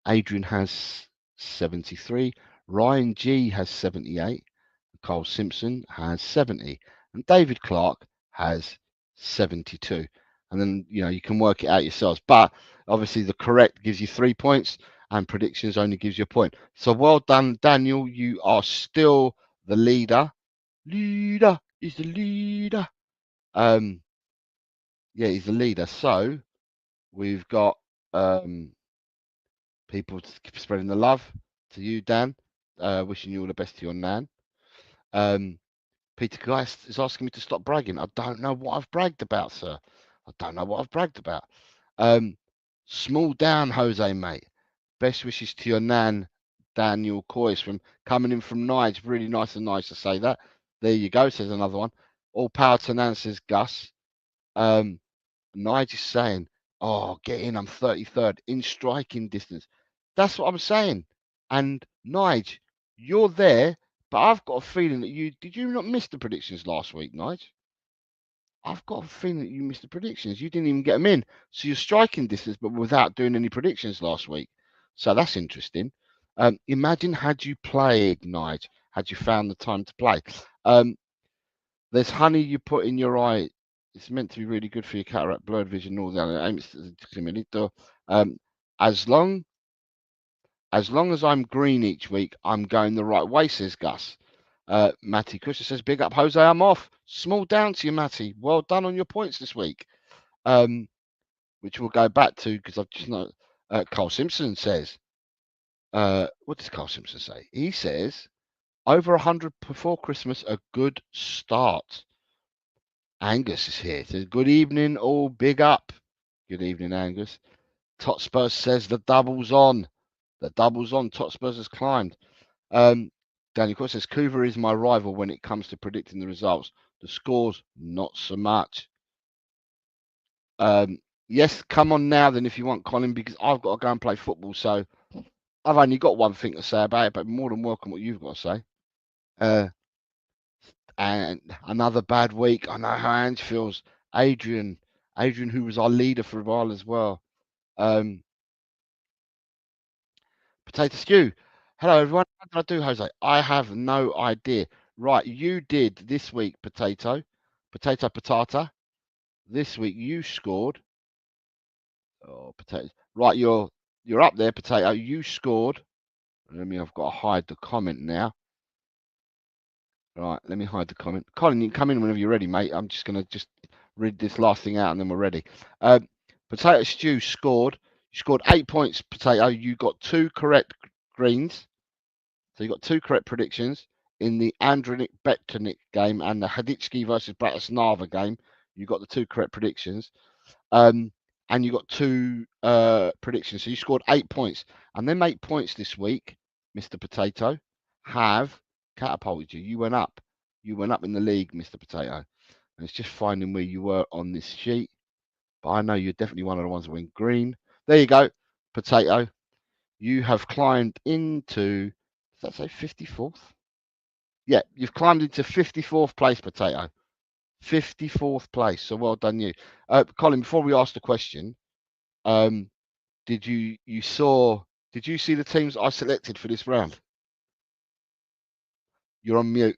Adrian has 73. Ryan G has 78. Carl Simpson has 70. And David Clark has 72. And then, you can work it out yourselves. But obviously the correct gives you 3 points and predictions only gives you a point. So well done, Daniel. You are still the leader. Leader is the leader. Yeah, he's the leader. So we've got people spreading the love to you, Dan. Wishing you all the best to your nan. Peter Geist is asking me to stop bragging. I don't know what I've bragged about, sir. I don't know what I've bragged about. Small down, Jose, mate. Best wishes to your nan, Daniel Coyce, from coming in from Nige. Really nice to say that. There you go, says another one. All power to Nan, says Gus. Nige is saying, oh, get in, I'm 33rd in striking distance. That's what I'm saying. And Nige, you're there, but I've got a feeling that did you not miss the predictions last week, Nige? I've got a feeling that you missed the predictions. You didn't even get them in. So you're striking distance, but without doing any predictions last week. So that's interesting. Imagine had you played, Nige, had you found the time to play. There's honey you put in your eye. It's meant to be really good for your cataract, blurred vision, all that. As long as I'm green each week, I'm going the right way, says Gus. Matty Cusher says, big up, Jose, I'm off. Small down to you, Matty. Well done on your points this week. Which we'll go back to because I've just know. Carl Simpson says, what does Carl Simpson say? He says, over 100 before Christmas, a good start. Angus is here. Says, good evening, all big up. Good evening, Angus. Hotspur says the double's on. The double's on. Hotspur has climbed. Daniel Court says, Kuva is my rival when it comes to predicting the results. The scores, not so much. Yes, come on now then if you want, Colin, because I've got to go and play football. So I've only got one thing to say about it, but more than welcome what you've got to say. And another bad week. I know how Ange feels. Adrian, who was our leader for a while as well. Potato stew. Hello, everyone. How did I do, Jose? I have no idea. Right, you did this week, potato. Potato. This week you scored. Oh, potato. Right, you're up there, potato. You scored. I've got to hide the comment now. Right, let me hide the comment. Colin, you can come in whenever you're ready, mate. I'm just going to read this last thing out and then we're ready. Potato Stew scored. You scored 8 points, Potato. You got 2 correct greens. So you got 2 correct predictions in the Andronic Betonic game and the Haditsky versus Bratislava game. You got the 2 correct predictions. And you got 2 predictions. So you scored 8 points. And them 8 points this week, Mr. Potato, have catapulted you. You went up. You went up in the league, Mr. Potato. And it's just finding where you were on this sheet. But I know you're definitely one of the ones that went green. There you go, Potato. You have climbed into, does that say 54th? Yeah, you've climbed into 54th place, Potato. 54th place. So well done, you. Colin, before we ask the question, did you see the teams I selected for this round? You're on mute.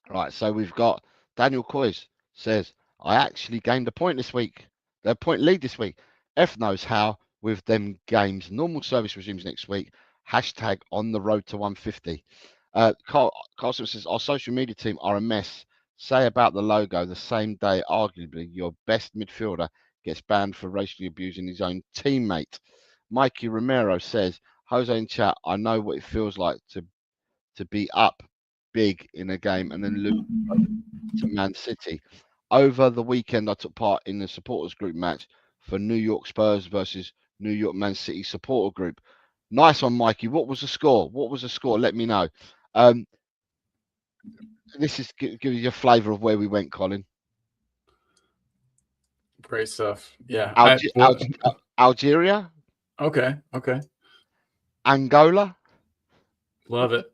Right, so we've got Daniel Coyce says, I actually gained a point this week. The point lead this week. F knows how with them games. Normal service resumes next week. Hashtag on the road to 150. Carlson says, our social media team are a mess. Say about the logo the same day, arguably, your best midfielder gets banned for racially abusing his own teammate. Mikey Romero says, Jose in chat, I know what it feels like to be up big in a game and then lose to Man City. Over the weekend, I took part in the supporters group match for New York Spurs versus New York Man City supporter group. Nice one, Mikey. What was the score? Let me know. This is giving you a flavour of where we went, Colin. Great stuff. Yeah. Algeria. Okay. Angola. Love it.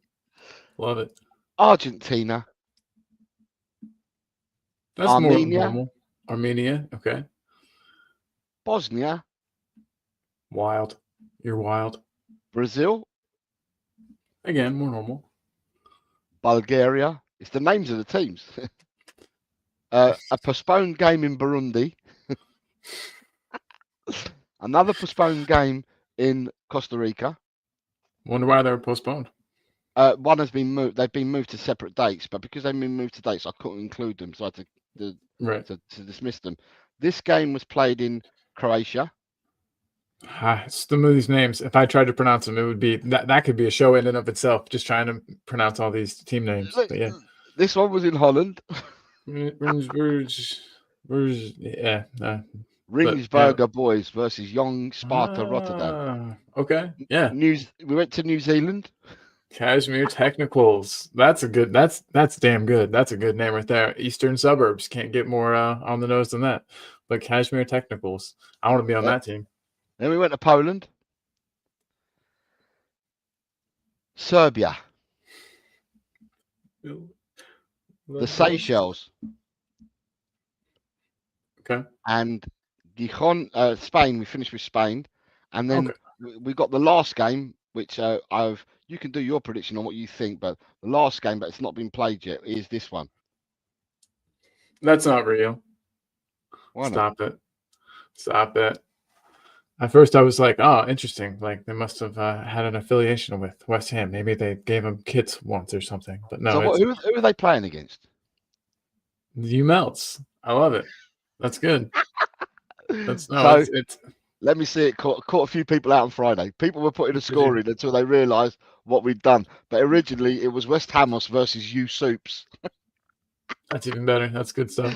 Argentina. That's Armenia. more normal. Armenia. Okay. Bosnia. Wild. You're wild. Brazil. Again, more normal. Bulgaria. It's the names of the teams. A postponed game in Burundi. Another postponed game in Costa Rica. Wonder why they were postponed. One has been moved. They've been moved to separate dates, but because they've been moved to dates, I couldn't include them, so I had to dismiss them. This game was played in Croatia. Some of these names, if I tried to pronounce them, it would be that could be a show in and of itself, just trying to pronounce all these team names. But yeah. This one was in Holland. Ringsburger boys versus Young Sparta Rotterdam. Okay, yeah. We went to New Zealand. Kashmir Technicals. That's damn good. That's a good name right there. Eastern Suburbs. Can't get more on the nose than that. But Kashmir Technicals. I want to be on that team. Then we went to Poland. Serbia. The Seychelles. Okay. And Gijon, Spain. We finished with Spain. And then we got the last game, which you can do your prediction on what you think, but the last game, but it's not been played yet, is this one. That's not real. Why not? Stop it. At first, I was like, oh, interesting. Like, they must have had an affiliation with West Ham. Maybe they gave them kits once or something. But no. So who are they playing against? The Melts. I love it. That's good. Let me see it. Caught a few people out on Friday. People were putting a score in until they realised what we'd done. But originally, it was West Hamos versus U Soups. That's even better. That's good stuff.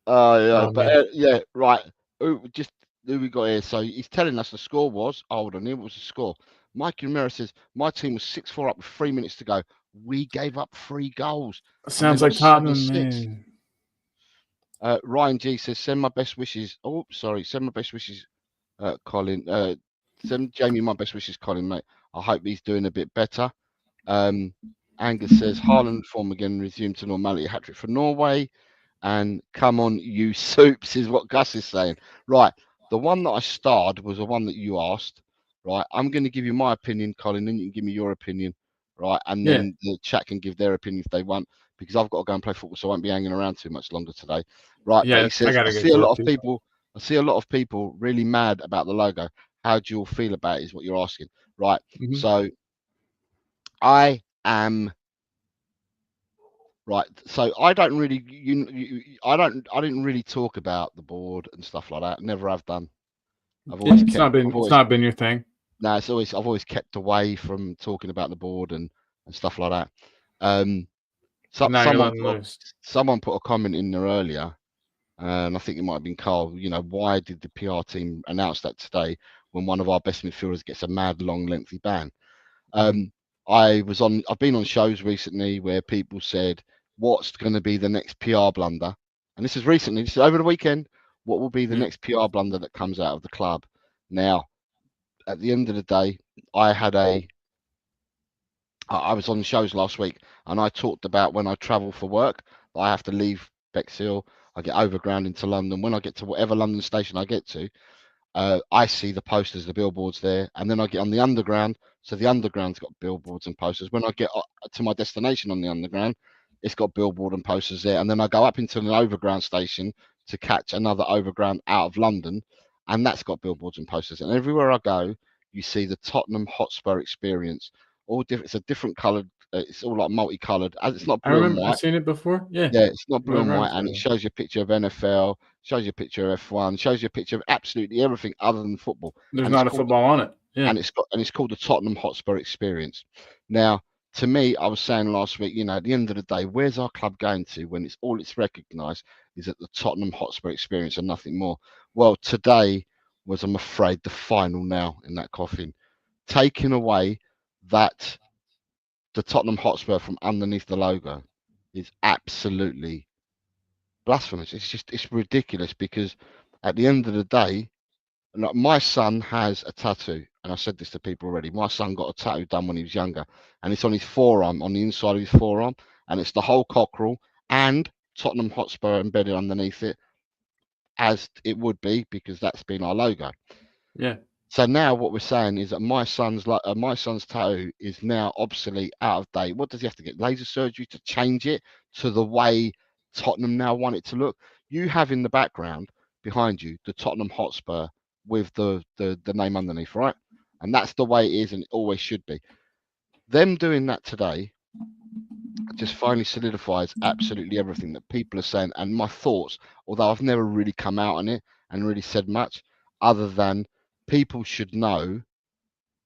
Yeah. Right. Who we got here? So he's telling us the score was. Hold on, here was the score. Mikey Romero says my team was 6-4 up with 3 minutes to go. We gave up 3 goals. Sounds like Tottenham. Ryan G says send my best wishes. Send my best wishes, Colin. Send Jamie my best wishes, Colin, mate. I hope he's doing a bit better. Angus says Haaland form again resumed to normality. Hat-trick for Norway. And come on, you soups, is what Gus is saying. Right. The one that I starred was the one that you asked. Right. I'm going to give you my opinion, Colin, then you can give me your opinion. Right. And then the chat can give their opinion if they want, because I've got to go and play football, so I won't be hanging around too much longer today. Right. Yeah, but he says, I see a lot of people really mad about the logo. How do you all feel about it is what you're asking. Right. Mm-hmm. So I am right. So I don't really, I didn't really talk about the board and stuff like that. Never have done. It's not been your thing. No, I've always kept away from talking about the board and stuff like that. Someone put a comment in there earlier, and I think it might have been Carl. Why did the PR team announce that today when one of our best midfielders gets a mad long lengthy ban? I've been on shows recently where people said, what's going to be the next PR blunder? And this is recently, this is over the weekend. What will be the next PR blunder that comes out of the club? Now, at the end of the day, I was on shows last week and I talked about when I travel for work, I have to leave Bexhill, I get overground into London. When I get to whatever London station I get to, I see the posters, the billboards there, and then I get on the underground. So the underground's got billboards and posters. When I get to my destination on the underground, it's got billboard and posters there. And then I go up into an overground station to catch another overground out of London, and that's got billboards and posters. And everywhere I go, you see the Tottenham Hotspur experience. All different. It's a different coloured. It's all like multicolored. As it's not I blue and remember I've white. seen it before. Yeah. Yeah, it's not blue and Remember white, and it shows you a picture of NFL, shows you a picture of F1, shows you a picture of absolutely everything other than football. There's And it's not a called football on it. Yeah. and it's called the Tottenham Hotspur experience. Now, to me, I was saying last week, at the end of the day, where's our club going to when it's recognised is at the Tottenham Hotspur experience and nothing more? Well, today was, I'm afraid, the final nail in that coffin, taking away that the Tottenham Hotspur from underneath the logo is absolutely blasphemous. It's ridiculous, because at the end of the day, like, my son has a tattoo, and I said this to people already. My son got a tattoo done when he was younger, and it's on his forearm, on the inside of his forearm, and it's the whole cockerel and Tottenham Hotspur embedded underneath it, as it would be, because that's been our logo. Yeah. So now what we're saying is that my son's tattoo is now obsolete, out of date. What does he have to get? Laser surgery to change it to the way Tottenham now want it to look? You have in the background behind you the Tottenham Hotspur with the name underneath, right? And that's the way it is, and it always should be. Them doing that today just finally solidifies absolutely everything that people are saying. And my thoughts, although I've never really come out on it and really said much, other than people should know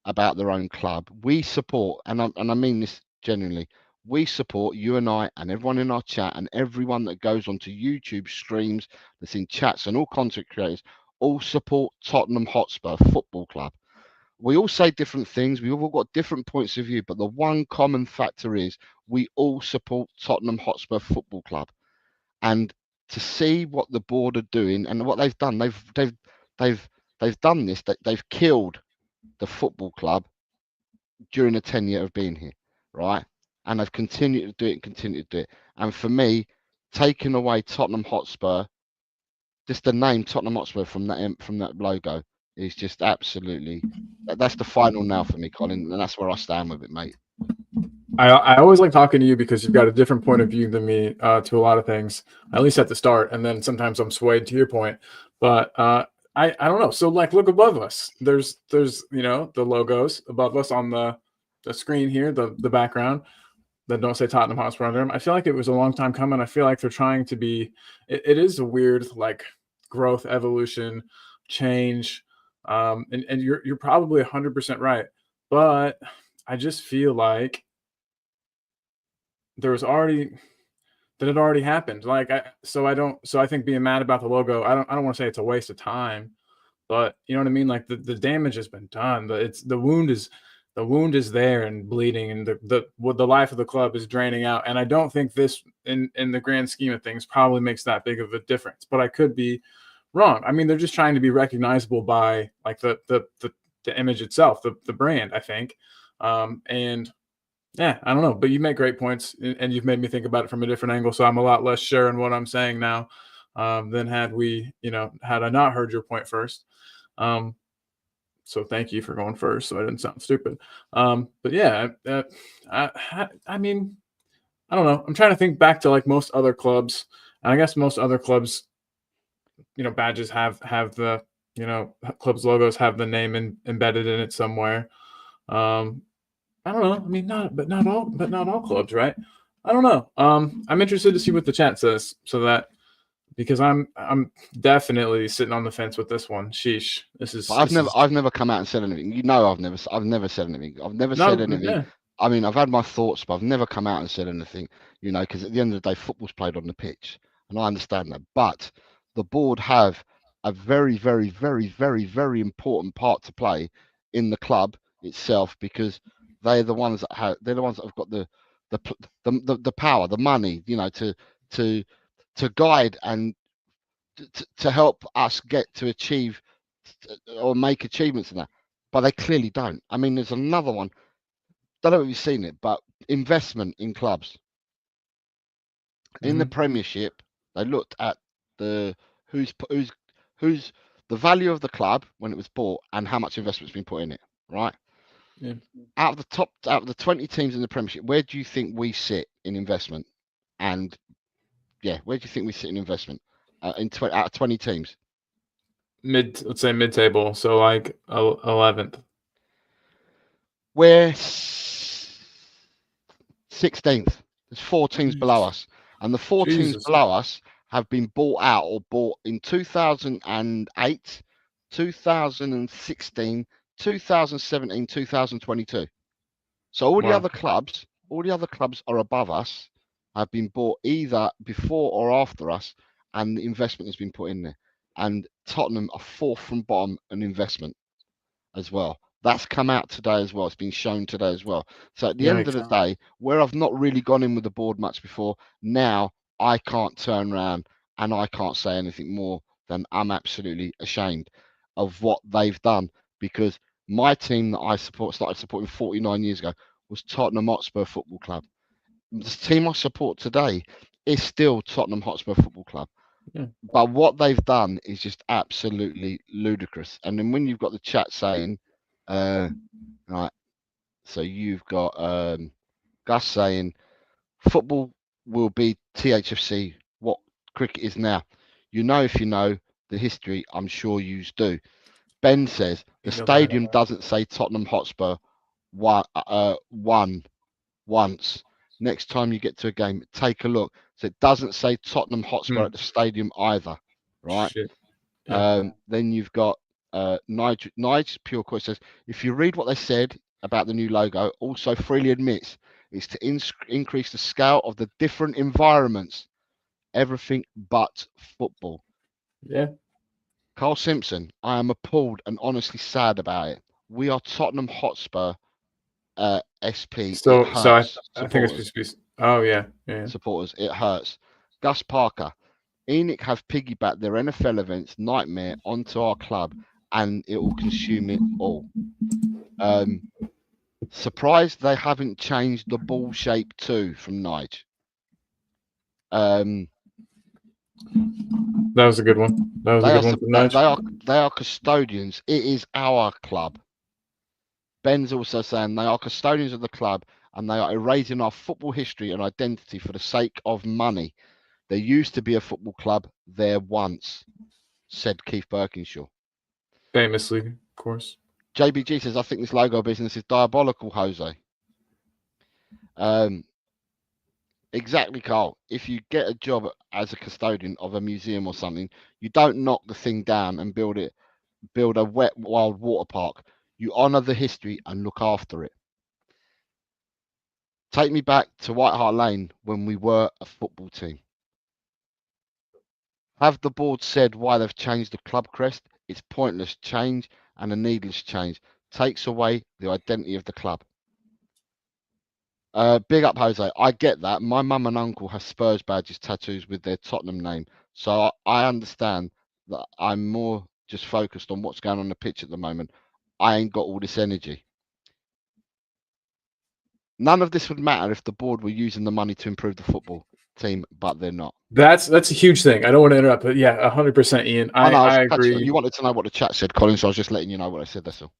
about their own club. We support, and I mean this genuinely, we support, you and I and everyone in our chat and everyone that goes onto YouTube streams, that's in chats, and all content creators, all support Tottenham Hotspur Football Club. We all say different things, we've all got different points of view, but the one common factor is we all support Tottenham Hotspur Football Club. And to see what the board are doing and what they've done, they've done this, that they've killed the football club during the 10 year of being here, right? And they've continued to do it and continue to do it. And for me, taking away Tottenham Hotspur, just the name Tottenham Hotspur from that logo, is just absolutely, that's the final nail for me, Colin, and that's where I stand with it, mate. I always like talking to you because you've got a different point of view than me to a lot of things, at least at the start, and then sometimes I'm swayed to your point. But I don't know. So like, look above us. There's the logos above us on the screen here, the background that don't say Tottenham Hotspur under them. I feel like it was a long time coming. I feel like they're trying to be. It is a weird like growth, evolution, change, and you're probably 100% right. But I just feel like there was already that it already happened. Like so I think being mad about the logo, I don't want to say it's a waste of time, but you know what I mean? Like the damage has been done. The wound is there and bleeding, and the life of the club is draining out. And I don't think this in the grand scheme of things probably makes that big of a difference, but I could be wrong. I mean, they're just trying to be recognizable by like the image itself, the brand, I think. And yeah, I don't know, but you make great points, and you've made me think about it from a different angle. So I'm a lot less sure in what I'm saying now than had I not heard your point first. So thank you for going first, so I didn't sound stupid. But yeah, I mean, I don't know. I'm trying to think back to like most other clubs, and I guess most other clubs, badges have the club's logos have the name embedded in it somewhere. I don't know. I mean, not all clubs, right? I don't know. I'm interested to see what the chat says, because I'm definitely sitting on the fence with this one. Sheesh. I've never come out and said anything. I've never said anything. I've never said anything. Yeah. I mean, I've had my thoughts, but I've never come out and said anything. Because at the end of the day, football's played on the pitch, and I understand that. But the board have a very, very, very, very, very important part to play in the club itself, because they're the ones that have got the power, the money, to guide and to help us get to achieve or make achievements in that. But they clearly don't. I mean, there's another one. Don't know if you've seen it, but investment in clubs. In the Premiership, they looked at who's the value of the club when it was bought and how much investment's been put in it, right? Yeah. Out of the 20 teams in the Premiership, where do you think we sit in investment? And yeah, where do you think we sit in investment out of 20 teams? Let's say mid-table, so like 11th. We're 16th. There's 4 teams below us, and the 4 teams below us have been bought out or bought in 2008, 2016, 2017, 2022. So all the other clubs are above us, have been bought either before or after us, and the investment has been put in there. And Tottenham are 4th from bottom in investment as well. That's come out today as well. It's been shown today as well. So at the end of the day, where I've not really gone in with the board much before, now I can't turn around and I can't say anything more than I'm absolutely ashamed of what they've done, because my team that I started supporting 49 years ago was Tottenham Hotspur Football Club. The team I support today is still Tottenham Hotspur Football Club. Yeah. But what they've done is just absolutely ludicrous. And then when you've got the chat saying, right, so you've got Gus saying football will be THFC what cricket is now. You know, if you know the history, I'm sure you do. Ben says the stadium doesn't say Tottenham Hotspur won once. Next time you get to a game, take a look. So it doesn't say Tottenham Hotspur at the stadium either, right? Then you've got Nigel Pure Coy says, if you read what they said about the new logo, also freely admits it's to increase the scale of the different environments, everything but football. Yeah. Carl Simpson, I am appalled and honestly sad about it. We are Tottenham Hotspur SP. So I think it's supporters. It hurts. Gus Parker, Enoch have piggybacked their NFL events nightmare onto our club, and it will consume it all. Surprised they haven't changed the ball shape too, from Nige. That was a good one. That was a good one from Nige. They are custodians. It is our club. Ben's also saying they are custodians of the club, and they are erasing our football history and identity for the sake of money. There used to be a football club there once, said Keith Birkinshaw. Famously, of course. JBG says, I think this logo business is diabolical, Jose. Exactly, Carl. If you get a job as a custodian of a museum or something, you don't knock the thing down and build a wet, wild water park. You honour the history and look after it. Take me back to White Hart Lane when we were a football team. Have the board said why they've changed the club crest? It's pointless change and a needless change. Takes away the identity of the club. Big up, Jose. I get that. My mum and uncle have Spurs badges tattoos with their Tottenham name. So I understand that I'm more just focused on what's going on the pitch at the moment. I ain't got all this energy. None of this would matter if the board were using the money to improve the football team, but they're not. That's a huge thing. I don't want to interrupt, but yeah, 100%, Ian. I agree. You wanted to know what the chat said, Colin, so I was just letting you know what I said. That's all.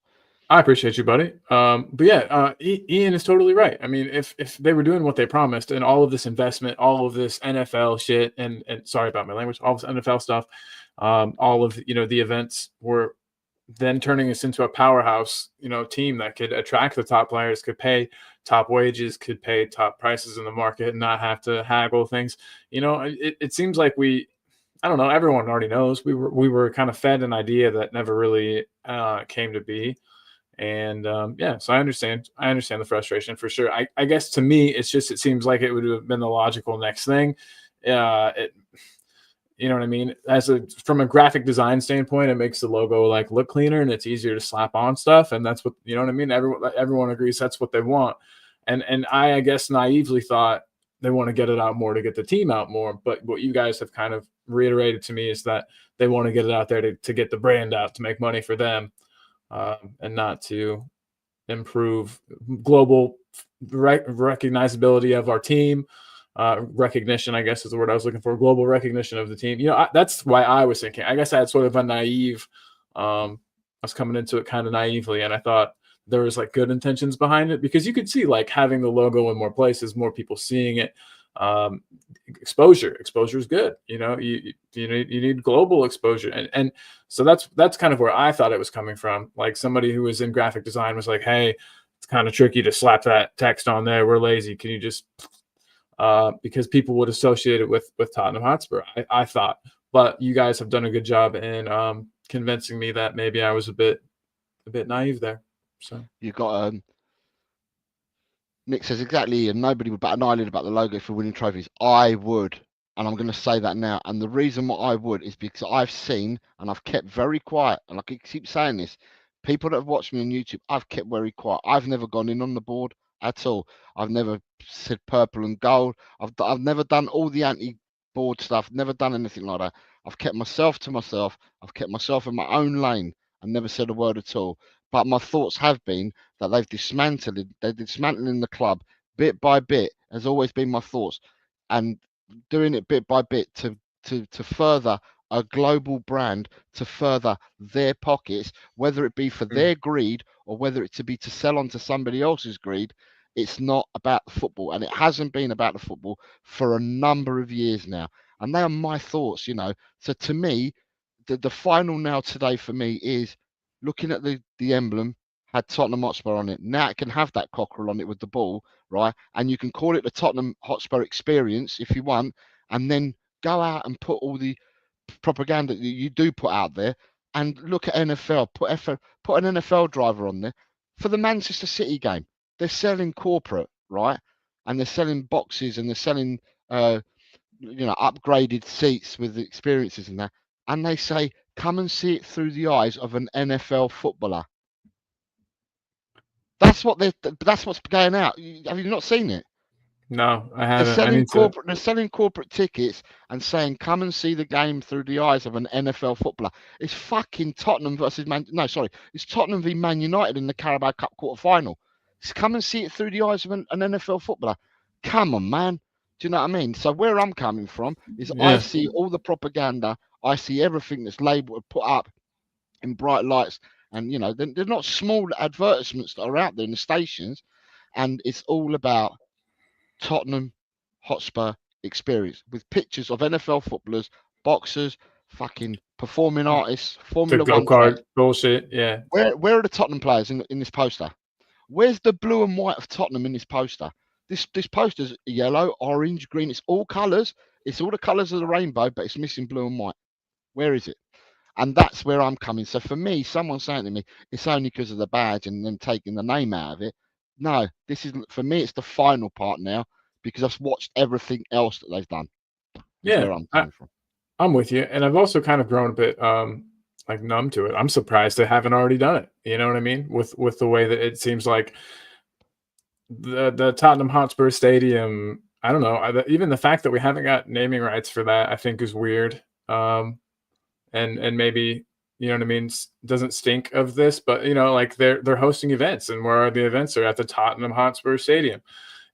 I appreciate you, buddy. But yeah, Ian is totally right. I mean, if they were doing what they promised and all of this investment, all of this NFL shit, and sorry about my language, all this NFL stuff, all of the events were then turning us into a powerhouse, team that could attract the top players, could pay top wages, could pay top prices in the market, and not have to haggle things. It seems like I don't know. Everyone already knows we were kind of fed an idea that never really came to be. And so I understand the frustration for sure. I guess to me, it seems like it would have been the logical next thing. You know what I mean? From a graphic design standpoint, it makes the logo look cleaner and it's easier to slap on stuff. And that's what, you know what I mean? Everyone agrees that's what they want. And I guess naively thought they want to get it out more to get the team out more. But what you guys have kind of reiterated to me is that they want to get it out there to get the brand out, to make money for them. And not to improve global recognizability of our team. Recognition, I guess, is the word I was looking for. Global recognition of the team. That's why I was thinking. I guess I had sort of a naive. I was coming into it kind of naively, and I thought there was good intentions behind it, because you could see having the logo in more places, more people seeing it. Exposure is good. You need global exposure, and so that's kind of where I thought it was coming from. Somebody who was in graphic design was like, hey, it's kind of tricky to slap that text on there. We're lazy. Can you just because people would associate it with Tottenham Hotspur, I thought. But you guys have done a good job in convincing me that maybe I was a bit naive there. So you've got Nick says exactly, and nobody would bat an eyelid about the logo for winning trophies. I would, and I'm going to say that now. And the reason why I would is because I've seen, and I've kept very quiet, and I keep saying this. People that have watched me on YouTube, I've kept very quiet. I've never gone in on the board at all. I've never said purple and gold. I've never done all the anti-board stuff. Never done anything like that. I've kept myself to myself. I've kept myself in my own lane and never said a word at all. But my thoughts have been that they're dismantling the club bit by bit. Has always been my thoughts, and doing it bit by bit to further a global brand, to further their pockets, whether it be for their greed or whether it to be to sell on to somebody else's greed. It's not about the football, and it hasn't been about the football for a number of years now. And they are my thoughts, you know. So to me, the final nail today for me is looking at the emblem had Tottenham Hotspur on it. Now it can have that cockerel on it with the ball, right? And you can call it the Tottenham Hotspur experience if you want, and then go out and put all the propaganda that you do put out there, and look at NFL. Put an NFL driver on there for the Manchester City game. They're selling corporate, right? And they're selling boxes, and they're selling upgraded seats with experiences and that. And they say, come and see it through the eyes of an NFL footballer. That's what's going out. Have you not seen it? No, I haven't. They're selling corporate tickets and saying, come and see the game through the eyes of an NFL footballer. It's fucking Tottenham versus it's Tottenham v Man United in the Carabao Cup quarter-final. It's come and see it through the eyes of an NFL footballer. Come on, man. Do you know what I mean? So where I'm coming from is I see all the propaganda. I see everything that's labelled, put up in bright lights. And, they're not small advertisements that are out there in the stations. And it's all about Tottenham Hotspur experience with pictures of NFL footballers, boxers, fucking performing artists, Formula One go-kart bullshit. Yeah. Where are the Tottenham players in this poster? Where's the blue and white of Tottenham in this poster? This poster's yellow, orange, green. It's all colours. It's all the colours of the rainbow, but it's missing blue and white. Where is it? And that's where I'm coming. So for me, someone saying to me, it's only because of the badge and them taking the name out of it. No, this is, for me, it's the final part now, because I've watched everything else that they've done. Yeah, where I'm coming from. I'm with you. And I've also kind of grown a bit like numb to it. I'm surprised they haven't already done it. You know what I mean? With the way that it seems like the Tottenham Hotspur Stadium, I don't know. Even the fact that we haven't got naming rights for that, I think is weird. And maybe, you know what I mean, doesn't stink of this, but like they're hosting events, and where are the events? Are at the Tottenham Hotspur Stadium.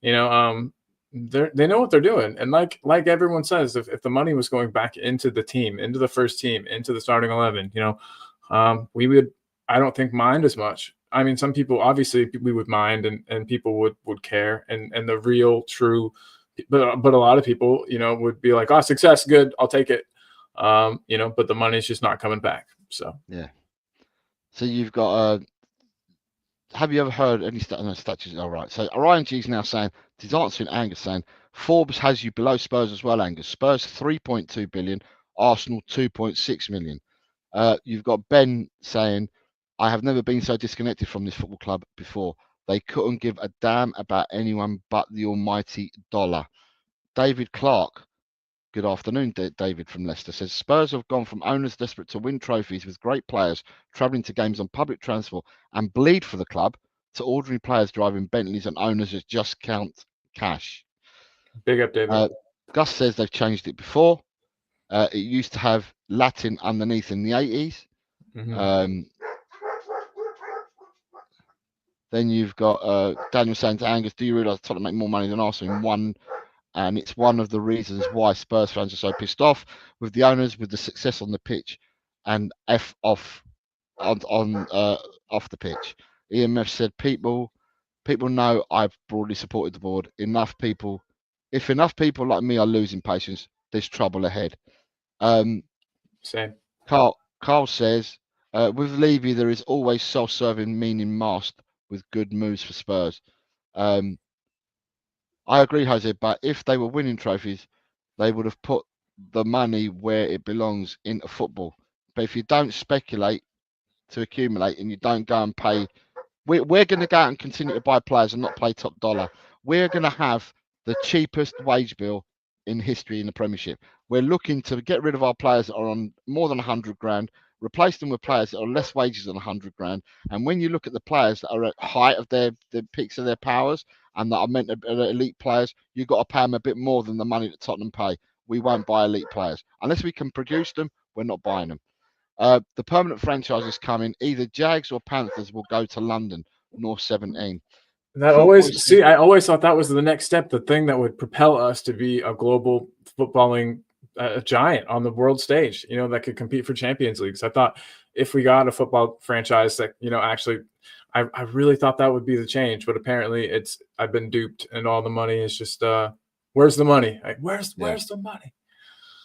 They know what they're doing, and like everyone says, if the money was going back into the team, into the first team, into the starting 11, we would, I don't think, mind as much. I mean, some people obviously we would mind, and people would care, and the real true, but a lot of people would be like, oh, success, good, I'll take it. But the money's just not coming back. So yeah. So you've got have you ever heard any statues? All right. So Orion G is now saying, he's answering Angus saying, Forbes has you below Spurs as well, Angus. Spurs 3.2 billion, Arsenal 2.6 million. You've got Ben saying, I have never been so disconnected from this football club before. They couldn't give a damn about anyone but the almighty dollar. David Clark, good afternoon, David from Leicester, says Spurs have gone from owners desperate to win trophies with great players travelling to games on public transport and bleed for the club to ordinary players driving Bentleys and owners that just count cash. Big up, David. Gus says they've changed it before. It used to have Latin underneath in the 80s. Mm-hmm. Then you've got Daniel saying to Angus, do you realise Tottenham make more money than Arsenal in one? And it's one of the reasons why Spurs fans are so pissed off with the owners, with the success on the pitch, and off the pitch. EMF said people know I've broadly supported the board. If enough people like me are losing patience, there's trouble ahead. Same. Carl says with Levy there is always self-serving meaning masked with good moves for Spurs. I agree, Jose, but if they were winning trophies, they would have put the money where it belongs into football. But if you don't speculate to accumulate and you don't go and pay, we're going to go out and continue to buy players and not play top dollar. We're going to have the cheapest wage bill in history in the Premiership. We're looking to get rid of our players that are on more than 100 grand, replace them with players that are less wages than 100 grand. And when you look at the players that are at height of the peaks of their powers and that are meant to be elite players, you've got to pay them a bit more than the money that Tottenham pay. We won't buy elite players unless we can produce them. We're not buying them. The permanent franchise is coming. Either Jags or Panthers will go to London, North 17. That always see. I always thought that was the next step, the thing that would propel us to be a global footballing giant on the world stage. You know, that could compete for Champions Leagues. I thought if we got a football franchise that, you know, actually, I really thought that would be the change. But apparently, I've been duped, and all the money is just where's the money? Like, where's the money?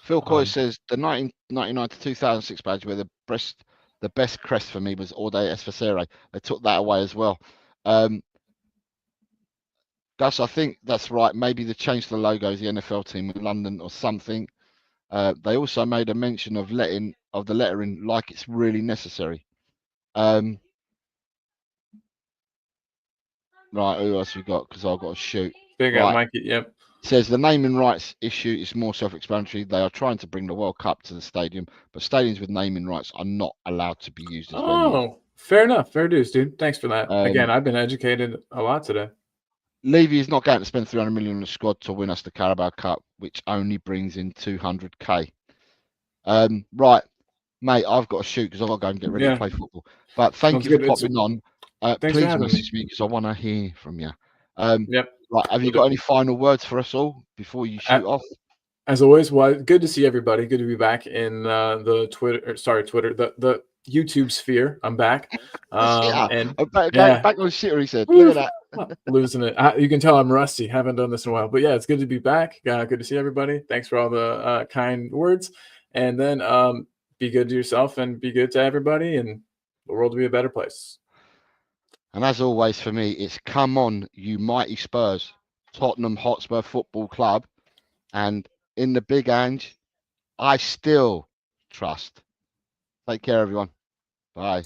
Phil Coy says the 1999 to 2006 badge where the best crest for me was Orde Esfacere. They took that away as well. Gus, I think that's right. Maybe they changed the logos, the NFL team in London or something. They also made a mention of the lettering like it's really necessary. Right, who else we got? Because I've got to shoot. Big up, Mikey. Yep. Says the naming rights issue is more self-explanatory. They are trying to bring the World Cup to the stadium, but stadiums with naming rights are not allowed to be used as venues. Fair enough. Fair dues, dude. Thanks for that. Again, I've been educated a lot today. Levy is not going to spend 300 million on the squad to win us the Carabao Cup, which only brings in 200k. Right, mate, I've got to shoot because I've got to go and get ready to play football. But thank you for popping on. Please message me because I want to hear from you. Yep. Right, have you got any final words for us all before you shoot off? As always, good to see everybody. Good to be back in the the YouTube sphere. I'm back. And back on shitter, he said. Look at that. Losing it. You can tell I'm rusty. Haven't done this in a while. But yeah, it's good to be back. Good to see everybody. Thanks for all the kind words. And then be good to yourself and be good to everybody, and the world will be a better place. And as always for me, it's come on, you mighty Spurs, Tottenham Hotspur Football Club. And in the big Ange, I still trust. Take care, everyone. Bye.